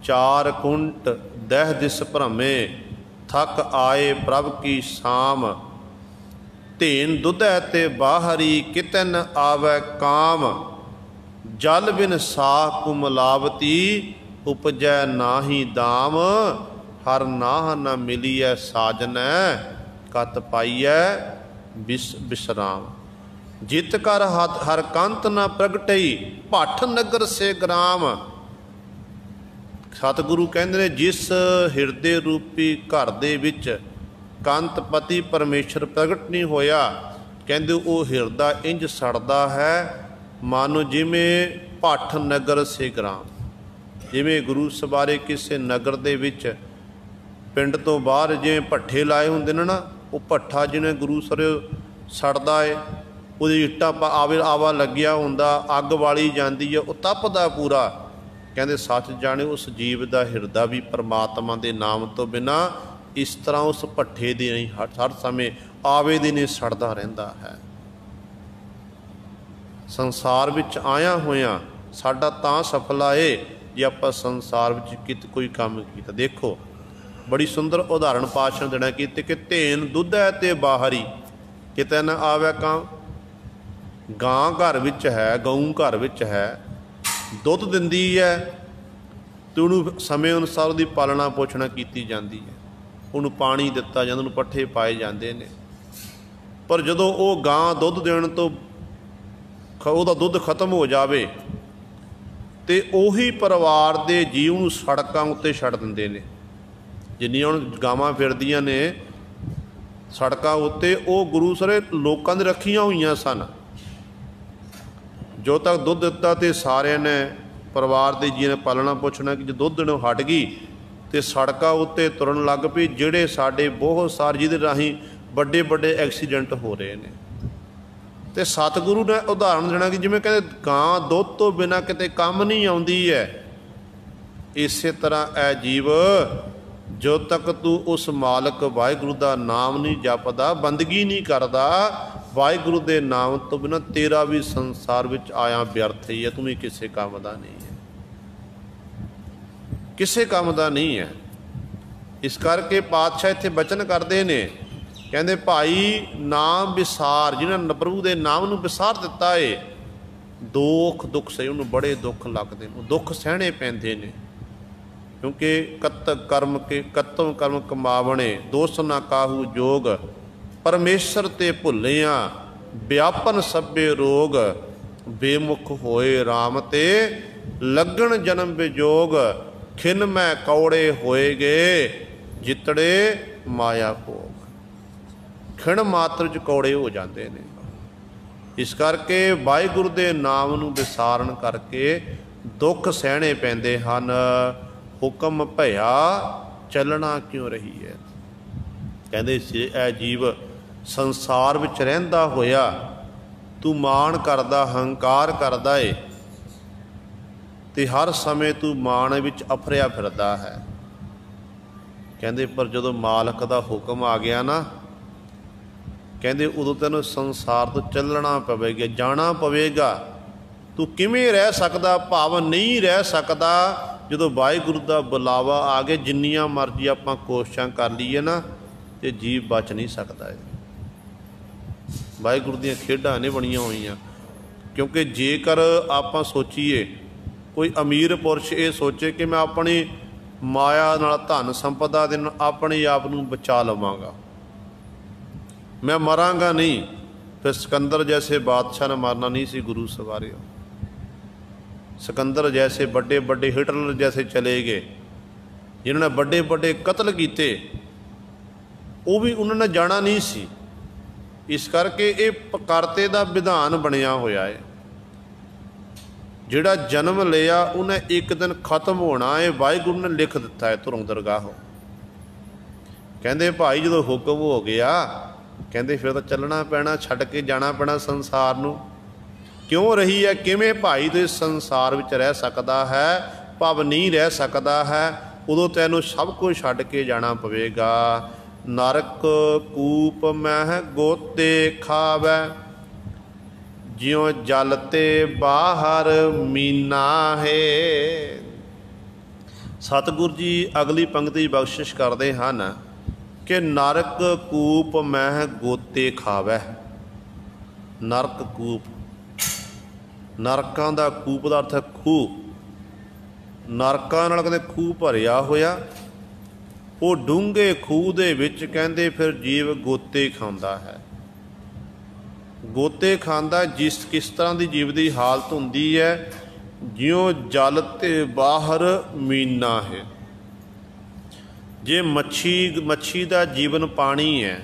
ਚਾਰ ਕੁੰਟ ਦਹਿ ਦਿਸ ਭ੍ਰਮੇ ਥਕ ਆਏ ਪ੍ਰਭ ਕੀ ਸ਼ਾਮ, ਧੇਨ ਦੁਧੈ ਤੇ ਬਾਹਰੀ ਕਿਤਨ ਆਵੈ ਕਾਮ, ਜਲ ਬਿਨ ਸਾਹ ਕੁਮਲਾਵਤੀ ਉਪਜੈ ਨਾਹੀ ਦਾਮ, ਹਰ ਨਾਹ ਨ ਮਿਲੀਐ ਸਾਜਨੈ ਕਤ ਪਾਈਐ ਬਿਸਰਾਮ, ਜਿਤ ਕਰ ਹਰ ਕੰਤ ਨ ਪ੍ਰਗਟਈ ਭੱਠ ਨਗਰ ਸੇ ਗ੍ਰਾਮ। ਸਤਿਗੁਰੂ ਕਹਿੰਦੇ ਨੇ ਜਿਸ ਹਿਰਦੇ ਰੂਪੀ ਘਰ ਦੇ ਵਿੱਚ ਕੰਤ ਪਤੀ ਪਰਮੇਸ਼ਰ ਪ੍ਰਗਟ ਨਹੀਂ ਹੋਇਆ, ਕਹਿੰਦੇ ਉਹ ਹਿਰਦਾ ਇੰਝ ਸੜਦਾ ਹੈ ਮਾਨੋ ਜਿਵੇਂ ਭੱਠ ਨਗਰ ਸੇ ਗ੍ਰਾਮ। ਜਿਵੇਂ ਗੁਰੂ ਸਵਾਰੇ ਕਿਸੇ ਨਗਰ ਦੇ ਵਿੱਚ ਪਿੰਡ ਤੋਂ ਬਾਹਰ ਜਿਵੇਂ ਭੱਠੇ ਲਾਏ ਹੁੰਦੇ ਨੇ ਨਾ, ਉਹ ਭੱਠਾ ਜਿਹਨੇ ਗੁਰੂ ਸੜਦਾ ਏ, ਉਹਦੀ ਇੱਟਾਂ ਆਵਾ ਲੱਗਿਆ ਹੁੰਦਾ, ਅੱਗ ਵਾਲੀ ਜਾਂਦੀ ਹੈ, ਉਹ ਤਪਦਾ ਪੂਰਾ। ਕਹਿੰਦੇ ਸੱਚ ਜਾਣੇ ਉਸ ਜੀਵ ਦਾ ਹਿਰਦਾ ਵੀ ਪਰਮਾਤਮਾ ਦੇ ਨਾਮ ਤੋਂ ਬਿਨਾਂ ਇਸ ਤਰ੍ਹਾਂ ਉਸ ਭੱਠੇ ਦੇ ਨਹੀਂ ਹਰ ਸਮੇਂ ਆਵੇ ਦੇ ਨਹੀਂ ਸੜਦਾ ਰਹਿੰਦਾ ਹੈ। ਸੰਸਾਰ ਵਿੱਚ ਆਇਆ ਹੋਇਆਂ ਸਾਡਾ ਤਾਂ ਸਫਲਾ ਏ ਜੇ ਆਪਾਂ ਸੰਸਾਰ ਵਿੱਚ ਕੋਈ ਕੰਮ ਕੀਤਾ। ਦੇਖੋ ਬੜੀ ਸੁੰਦਰ ਉਦਾਹਰਣ ਪਾਤਸ਼ਾਹ ਨੇ ਦੇਣਾ ਕੀਤੀ ਕਿ ਧੇਨ ਦੁੱਧ ਹੈ ਤੇ ਬਾਹਰੀ ਕਿਤੇ ਨਾ ਆਵੇ ਕਾਂ। ਗਾਂ ਘਰ ਵਿੱਚ ਹੈ, ਗਊ ਘਰ ਵਿੱਚ ਹੈ, ਦੁੱਧ ਦਿੰਦੀ ਹੈ ਅਤੇ ਉਹਨੂੰ ਸਮੇਂ ਅਨੁਸਾਰ ਉਹਦੀ ਪਾਲਣਾ ਪੋਸ਼ਣਾ ਕੀਤੀ ਜਾਂਦੀ ਹੈ, ਉਹਨੂੰ ਪਾਣੀ ਦਿੱਤਾ ਜਾਂਦਾ, ਉਹਨੂੰ ਪੱਠੇ ਪਾਏ ਜਾਂਦੇ ਨੇ। ਪਰ ਜਦੋਂ ਉਹ ਗਾਂ ਦੁੱਧ ਦੇਣ ਤੋਂ ਉਹਦਾ ਦੁੱਧ ਖਤਮ ਹੋ ਜਾਵੇ ਅਤੇ ਉਹੀ ਪਰਿਵਾਰ ਦੇ ਜੀਵ ਨੂੰ ਸੜਕਾਂ ਉੱਤੇ ਛੱਡ ਦਿੰਦੇ ਨੇ। ਜਿੰਨੀਆਂ ਹੁਣ ਗਾਵਾਂ ਫਿਰਦੀਆਂ ਨੇ ਸੜਕਾਂ ਉੱਤੇ, ਉਹ ਗੁਰੂ ਸਾਰੇ ਲੋਕਾਂ ਦੇ ਰੱਖੀਆਂ ਹੋਈਆਂ ਸਨ। ਜੋ ਤੱਕ ਦੁੱਧ ਦਿੱਤਾ ਅਤੇ ਸਾਰਿਆਂ ਨੇ ਪਰਿਵਾਰ ਦੇ ਜੀਅ ਨੇ ਪਾਲਣਾ ਪੁੱਛਣਾ ਕਿ ਜੇ ਦੁੱਧ ਦੇਣੋਂ ਹਟ ਗਈ ਅਤੇ ਸੜਕਾਂ ਉੱਤੇ ਤੁਰਨ ਲੱਗ ਪਈ, ਜਿਹੜੇ ਸਾਡੇ ਬਹੁਤ ਸਾਰੇ ਜਿਹਦੇ ਰਾਹੀਂ ਵੱਡੇ ਵੱਡੇ ਐਕਸੀਡੈਂਟ ਹੋ ਰਹੇ ਨੇ। ਅਤੇ ਸਤਿਗੁਰੂ ਨੇ ਉਦਾਹਰਣ ਦੇਣਾ ਕਿ ਜਿਵੇਂ ਕਹਿੰਦੇ ਗਾਂ ਦੁੱਧ ਤੋਂ ਬਿਨਾਂ ਕਿਤੇ ਕੰਮ ਨਹੀਂ ਆਉਂਦੀ ਹੈ, ਇਸੇ ਤਰ੍ਹਾਂ ਇਹ ਜੀਵ ਜਦੋਂ ਤੱਕ ਤੂੰ ਉਸ ਮਾਲਕ ਵਾਹਿਗੁਰੂ ਦਾ ਨਾਮ ਨਹੀਂ ਜਪਦਾ, ਬੰਦਗੀ ਨਹੀਂ ਕਰਦਾ ਵਾਹਿਗੁਰੂ ਦੇ ਨਾਮ ਤੋਂ ਬਿਨਾਂ, ਤੇਰਾ ਵੀ ਸੰਸਾਰ ਵਿੱਚ ਆਇਆ ਵਿਅਰਥ ਹੀ ਹੈ, ਤੂੰ ਵੀ ਕਿਸੇ ਕੰਮ ਦਾ ਨਹੀਂ ਹੈ, ਕਿਸੇ ਕੰਮ ਦਾ ਨਹੀਂ ਹੈ। ਇਸ ਕਰਕੇ ਪਾਤਸ਼ਾਹ ਇੱਥੇ ਬਚਨ ਕਰਦੇ ਨੇ, ਕਹਿੰਦੇ ਭਾਈ ਨਾਮ ਵਿਸਾਰ, ਜਿਹਨਾਂ ਪ੍ਰਭੂ ਦੇ ਨਾਮ ਨੂੰ ਵਿਸਾਰ ਦਿੱਤਾ ਏ, ਦੁੱਖ ਸਹੀ, ਉਹਨੂੰ ਬੜੇ ਦੁੱਖ ਲੱਗਦੇ ਨੇ, ਦੁੱਖ ਸਹਿਣੇ ਪੈਂਦੇ ਨੇ। ਕਿਉਂਕਿ ਕਤਮ ਕਰਮ ਕਮਾਵਣੇ ਦੋਸ ਨਾ ਕਾਹੂ ਜੋਗ, ਪਰਮੇਸ਼ਰ ਤੇ ਭੁੱਲਿਆ ਵਿਆਪਨ ਸਭੇ ਰੋਗ, ਬੇਮੁਖ ਹੋਏ ਰਾਮ ਤੇ ਲੱਗਣ ਜਨਮ ਵਿਜੋਗ, ਖਿਨ ਮੈਂ ਕੌੜੇ ਹੋਏ ਗਏ ਜਿਤੜੇ ਮਾਇਆ ਭੋਗ। ਖਿਣ ਮਾਤਰ 'ਚ ਕੌੜੇ ਹੋ ਜਾਂਦੇ ਨੇ। ਇਸ ਕਰਕੇ ਵਾਹਿਗੁਰੂ ਦੇ ਨਾਮ ਨੂੰ ਵਿਸਾਰਨ ਕਰਕੇ ਦੁੱਖ ਸਹਿਣੇ ਪੈਂਦੇ ਹਨ। ਹੁਕਮ ਭਇਆ ਚੱਲਣਾ ਕਿਉਂ ਰਹੀ ਹੈ। ਕਹਿੰਦੇ ਇਹ ਜੀਵ ਸੰਸਾਰ ਵਿੱਚ ਰਹਿੰਦਾ ਹੋਇਆ ਤੂੰ ਮਾਣ ਕਰਦਾ, ਹੰਕਾਰ ਕਰਦਾ ਏ, ਅਤੇ ਹਰ ਸਮੇਂ ਤੂੰ ਮਾਣ ਵਿੱਚ ਅਫਰਿਆ ਫਿਰਦਾ ਹੈ। ਕਹਿੰਦੇ ਪਰ ਜਦੋਂ ਮਾਲਕ ਦਾ ਹੁਕਮ ਆ ਗਿਆ ਨਾ, ਕਹਿੰਦੇ ਉਦੋਂ ਤੈਨੂੰ ਸੰਸਾਰ ਤੋਂ ਚੱਲਣਾ ਪਵੇਗਾ, ਜਾਣਾ ਪਵੇਗਾ। ਤੂੰ ਕਿਵੇਂ ਰਹਿ ਸਕਦਾ, ਭਾਵ ਨਹੀਂ ਰਹਿ ਸਕਦਾ ਜਦੋਂ ਵਾਹਿਗੁਰੂ ਦਾ ਬੁਲਾਵਾ ਆ ਗਿਆ। ਜਿੰਨੀਆਂ ਮਰਜ਼ੀ ਆਪਾਂ ਕੋਸ਼ਿਸ਼ਾਂ ਕਰ ਲਈਏ ਨਾ, ਤੇ ਜੀਵ ਬਚ ਨਹੀਂ ਸਕਦਾ ਹੈ। ਵਾਹਿਗੁਰੂ ਦੀਆਂ ਖੇਡਾਂ ਨੇ ਬਣੀਆਂ ਹੋਈਆਂ। ਕਿਉਂਕਿ ਜੇਕਰ ਆਪਾਂ ਸੋਚੀਏ, ਕੋਈ ਅਮੀਰ ਪੁਰਸ਼ ਇਹ ਸੋਚੇ ਕਿ ਮੈਂ ਆਪਣੀ ਮਾਇਆ ਨਾਲ, ਧਨ ਸੰਪਦਾ ਦੇ ਨਾਲ ਆਪਣੇ ਆਪ ਨੂੰ ਬਚਾ ਲਵਾਂਗਾ, ਮੈਂ ਮਰਾਂਗਾ ਨਹੀਂ, ਫਿਰ ਸਿਕੰਦਰ ਜੈਸੇ ਬਾਦਸ਼ਾਹ ਨੇ ਮਰਨਾ ਨਹੀਂ ਸੀ ਗੁਰੂ ਸਵਾਰਿਓ। ਸਿਕੰਦਰ ਜੈਸੇ ਵੱਡੇ ਵੱਡੇ ਹਿਟਲਰ ਜੈਸੇ ਚਲੇ ਗਏ, ਜਿਨ੍ਹਾਂ ਨੇ ਵੱਡੇ ਵੱਡੇ ਕਤਲ ਕੀਤੇ, ਉਹ ਵੀ ਉਹਨਾਂ ਨੇ ਜਾਣਾ ਨਹੀਂ ਸੀ। ਇਸ ਕਰਕੇ ਇਹ ਕਰਤੇ ਦਾ ਵਿਧਾਨ ਬਣਿਆ ਹੋਇਆ ਹੈ। ਜਿਹੜਾ ਜਨਮ ਲਿਆ ਉਹਨੇ ਇੱਕ ਦਿਨ ਖਤਮ ਹੋਣਾ ਹੈ, ਵਾਹਿਗੁਰੂ ਨੇ ਲਿਖ ਦਿੱਤਾ ਹੈ ਧੁਰੋਂ ਦਰਗਾਹੋਂ। ਕਹਿੰਦੇ ਭਾਈ ਜਦੋਂ ਹੁਕਮ ਹੋ ਗਿਆ, ਕਹਿੰਦੇ ਫਿਰ ਤਾਂ ਚੱਲਣਾ ਪੈਣਾ, ਛੱਡ ਕੇ ਜਾਣਾ ਪੈਣਾ ਸੰਸਾਰ ਨੂੰ। ਕਿਉਂ ਰਹੀ ਹੈ, ਕਿਵੇਂ ਭਾਈ ਤੂੰ ਇਸ ਸੰਸਾਰ ਵਿੱਚ ਰਹਿ ਸਕਦਾ ਹੈ, ਭਾਵ ਨਹੀਂ ਰਹਿ ਸਕਦਾ ਹੈ। ਉਦੋਂ ਤੈਨੂੰ ਸਭ ਕੁਝ ਛੱਡ ਕੇ ਜਾਣਾ ਪਵੇਗਾ। ਨਰਕ ਕੂਪ ਮਹਿ ਗੋਤੇ ਖਾਵੈ, ਜਿਉਂ ਜਲ ਤੇ ਬਾਹਰ ਮੀਨਾ ਹੈ। ਸਤਿਗੁਰੂ ਜੀ ਅਗਲੀ ਪੰਕਤੀ ਬਖਸ਼ਿਸ਼ ਕਰਦੇ ਹਨ ਕਿ ਨਰਕ ਕੂਪ ਮਹਿ ਗੋਤੇ ਖਾਵੈ। ਨਰਕ ਕੂਪ, ਨਰਕਾਂ ਦਾ ਕੂਪ ਦਾ ਅਰਥ ਹੈ ਖੂਹ। ਨਰਕਾਂ ਨਾਲ ਕਹਿੰਦੇ ਖੂਹ ਭਰਿਆ ਹੋਇਆ, ਉਹ ਡੂੰਘੇ ਖੂਹ ਦੇ ਵਿੱਚ ਕਹਿੰਦੇ ਫਿਰ ਜੀਵ ਗੋਤੇ ਖਾਂਦਾ ਹੈ। ਗੋਤੇ ਖਾਂਦਾ ਕਿਸ ਤਰ੍ਹਾਂ ਦੀ ਜੀਵ ਦੀ ਹਾਲਤ ਹੁੰਦੀ ਹੈ, ਜਿਉਂ ਜਲ ਤੇ ਬਾਹਰ ਮੀਨਾ ਹੈ। ਜੇ ਮੱਛੀ ਦਾ ਜੀਵਨ ਪਾਣੀ ਹੈ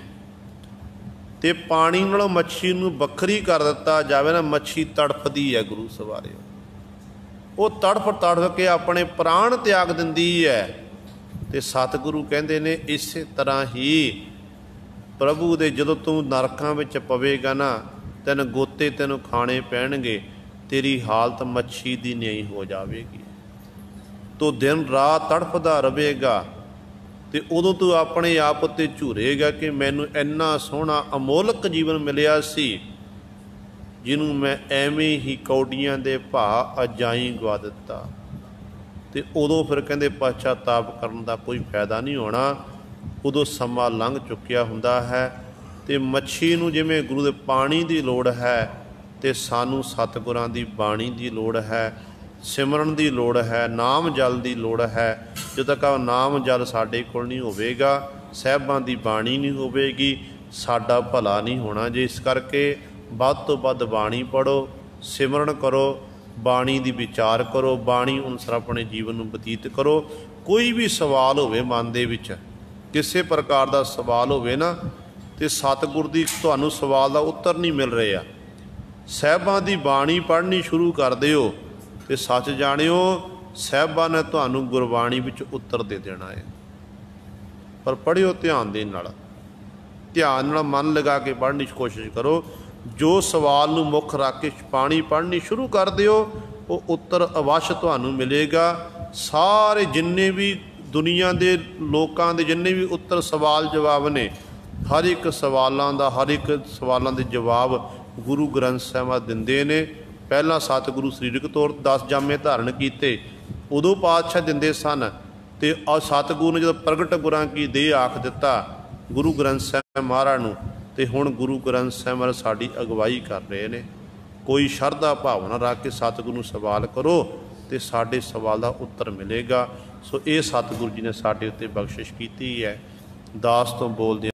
ਅਤੇ ਪਾਣੀ ਨਾਲੋਂ ਮੱਛੀ ਨੂੰ ਵੱਖਰੀ ਕਰ ਦਿੱਤਾ ਜਾਵੇ ਨਾ, ਮੱਛੀ ਤੜਫਦੀ ਹੈ ਗੁਰੂ ਸਵਾਰਿਓ। ਉਹ ਤੜਫ ਕੇ ਆਪਣੇ ਪ੍ਰਾਣ ਤਿਆਗ ਦਿੰਦੀ ਹੈ। ਅਤੇ ਸਤਿਗੁਰੂ ਕਹਿੰਦੇ ਨੇ ਇਸੇ ਤਰ੍ਹਾਂ ਹੀ ਪ੍ਰਭੂ ਦੇ ਜਦੋਂ ਤੂੰ ਨਰਕਾਂ ਵਿੱਚ ਪਵੇਗਾ ਨਾ, ਤੈਨੂੰ ਗੋਤੇ ਤੈਨੂੰ ਖਾਣੇ ਪੈਣਗੇ, ਤੇਰੀ ਹਾਲਤ ਮੱਛੀ ਦੀ ਨਹੀਂ ਹੋ ਜਾਵੇਗੀ। ਤੂੰ ਦਿਨ ਰਾਤ ਤੜਫਦਾ ਰਵੇਗਾ ਅਤੇ ਉਦੋਂ ਤੂੰ ਆਪਣੇ ਆਪ ਉੱਤੇ ਝੂਰੇਗਾ ਕਿ ਮੈਨੂੰ ਇੰਨਾ ਸੋਹਣਾ ਅਮੋਲਕ ਜੀਵਨ ਮਿਲਿਆ ਸੀ, ਜਿਹਨੂੰ ਮੈਂ ਐਵੇਂ ਹੀ ਕੌਡੀਆਂ ਦੇ ਭਾਅ ਅਜਾਈਂ ਗਵਾ ਦਿੱਤਾ। ਅਤੇ ਉਦੋਂ ਫਿਰ ਕਹਿੰਦੇ ਪਛਤਾਪ ਕਰਨ ਦਾ ਕੋਈ ਫਾਇਦਾ ਨਹੀਂ ਹੋਣਾ। ਉਦੋਂ ਸਮਾਂ ਲੰਘ ਚੁੱਕਿਆ ਹੁੰਦਾ ਹੈ। ਅਤੇ ਮੱਛੀ ਨੂੰ ਜਿਵੇਂ ਗੁਰੂ ਦੇ ਪਾਣੀ ਦੀ ਲੋੜ ਹੈ, ਅਤੇ ਸਾਨੂੰ ਸਤਿਗੁਰਾਂ ਦੀ ਬਾਣੀ ਦੀ ਲੋੜ ਹੈ, ਸਿਮਰਨ ਦੀ ਲੋੜ ਹੈ, ਨਾਮ ਜਲ ਦੀ ਲੋੜ ਹੈ। ਜਦੋਂ ਤੱਕ ਨਾਮ ਜਲ ਸਾਡੇ ਕੋਲ ਨਹੀਂ ਹੋਵੇਗਾ, ਸਾਹਿਬਾਂ ਦੀ ਬਾਣੀ ਨਹੀਂ ਹੋਵੇਗੀ, ਸਾਡਾ ਭਲਾ ਨਹੀਂ ਹੋਣਾ। ਜੇ ਇਸ ਕਰਕੇ ਵੱਧ ਤੋਂ ਵੱਧ ਬਾਣੀ ਪੜ੍ਹੋ, ਸਿਮਰਨ ਕਰੋ, ਬਾਣੀ ਦੀ ਵਿਚਾਰ ਕਰੋ, ਬਾਣੀ ਅਨੁਸਾਰ ਆਪਣੇ ਜੀਵਨ ਨੂੰ ਬਤੀਤ ਕਰੋ। ਕੋਈ ਵੀ ਸਵਾਲ ਹੋਵੇ ਮਨ ਦੇ ਵਿੱਚ, ਕਿਸੇ ਪ੍ਰਕਾਰ ਦਾ ਸਵਾਲ ਹੋਵੇ ਨਾ, ਅਤੇ ਸਤਿਗੁਰ ਦੀ ਤੁਹਾਨੂੰ ਸਵਾਲ ਦਾ ਉੱਤਰ ਨਹੀਂ ਮਿਲ ਰਿਹਾ, ਸਾਹਿਬਾਂ ਦੀ ਬਾਣੀ ਪੜ੍ਹਨੀ ਸ਼ੁਰੂ ਕਰ ਦਿਓ, ਅਤੇ ਸੱਚ ਜਾਣਿਓ ਸਾਹਿਬਾਂ ਨੇ ਤੁਹਾਨੂੰ ਗੁਰਬਾਣੀ ਵਿੱਚ ਉੱਤਰ ਦੇ ਦੇਣਾ ਹੈ। ਪਰ ਪੜ੍ਹਿਓ ਧਿਆਨ ਦੇ ਨਾਲ, ਧਿਆਨ ਨਾਲ ਮਨ ਲਗਾ ਕੇ ਪੜ੍ਹਨ ਦੀ ਕੋਸ਼ਿਸ਼ ਕਰੋ। ਜੋ ਸਵਾਲ ਨੂੰ ਮੁੱਖ ਰੱਖ ਕੇ ਬਾਣੀ ਪੜ੍ਹਨੀ ਸ਼ੁਰੂ ਕਰ ਦਿਓ, ਉਹ ਉੱਤਰ ਅਵੱਸ਼ ਤੁਹਾਨੂੰ ਮਿਲੇਗਾ। ਸਾਰੇ ਜਿੰਨੇ ਵੀ ਦੁਨੀਆ ਦੇ ਲੋਕਾਂ ਦੇ ਜਿੰਨੇ ਵੀ ਉੱਤਰ ਸਵਾਲ ਜਵਾਬ ਨੇ, ਹਰ ਇੱਕ ਸਵਾਲਾਂ ਦਾ, ਹਰ ਇੱਕ ਸਵਾਲਾਂ ਦੇ ਜਵਾਬ ਗੁਰੂ ਗ੍ਰੰਥ ਸਾਹਿਬ ਦਿੰਦੇ ਨੇ। ਪਹਿਲਾਂ ਸਤਿਗੁਰੂ ਸਰੀਰਕ ਤੌਰ 10 ਜਾਮੇ ਧਾਰਨ ਕੀਤੇ, ਉਦੋਂ ਪਾਤਸ਼ਾਹ ਦਿੰਦੇ ਸਨ, ਅਤੇ ਸਤਿਗੁਰੂ ਨੇ ਜਦੋਂ ਪ੍ਰਗਟ ਗੁਰਾਂ ਕੀ ਦੇਹ ਆਖ ਦਿੱਤਾ ਗੁਰੂ ਗ੍ਰੰਥ ਸਾਹਿਬ ਮਹਾਰਾਜ ਨੂੰ, ਅਤੇ ਹੁਣ ਗੁਰੂ ਗ੍ਰੰਥ ਸਾਹਿਬ ਮਹਾਰਾਜ ਸਾਡੀ ਅਗਵਾਈ ਕਰ ਰਹੇ ਨੇ। ਕੋਈ ਸ਼ਰਧਾ ਭਾਵਨਾ ਰੱਖ ਕੇ ਸਤਿਗੁਰੂ ਨੂੰ ਸਵਾਲ ਕਰੋ, ਅਤੇ ਸਾਡੇ ਸਵਾਲ ਦਾ ਉੱਤਰ ਮਿਲੇਗਾ। ਸੋ ਇਹ ਸਤਿਗੁਰੂ ਜੀ ਨੇ ਸਾਡੇ ਉੱਤੇ ਬਖਸ਼ਿਸ਼ ਕੀਤੀ ਹੈ। ਦਾਸ ਤੋਂ ਬੋਲਦੇ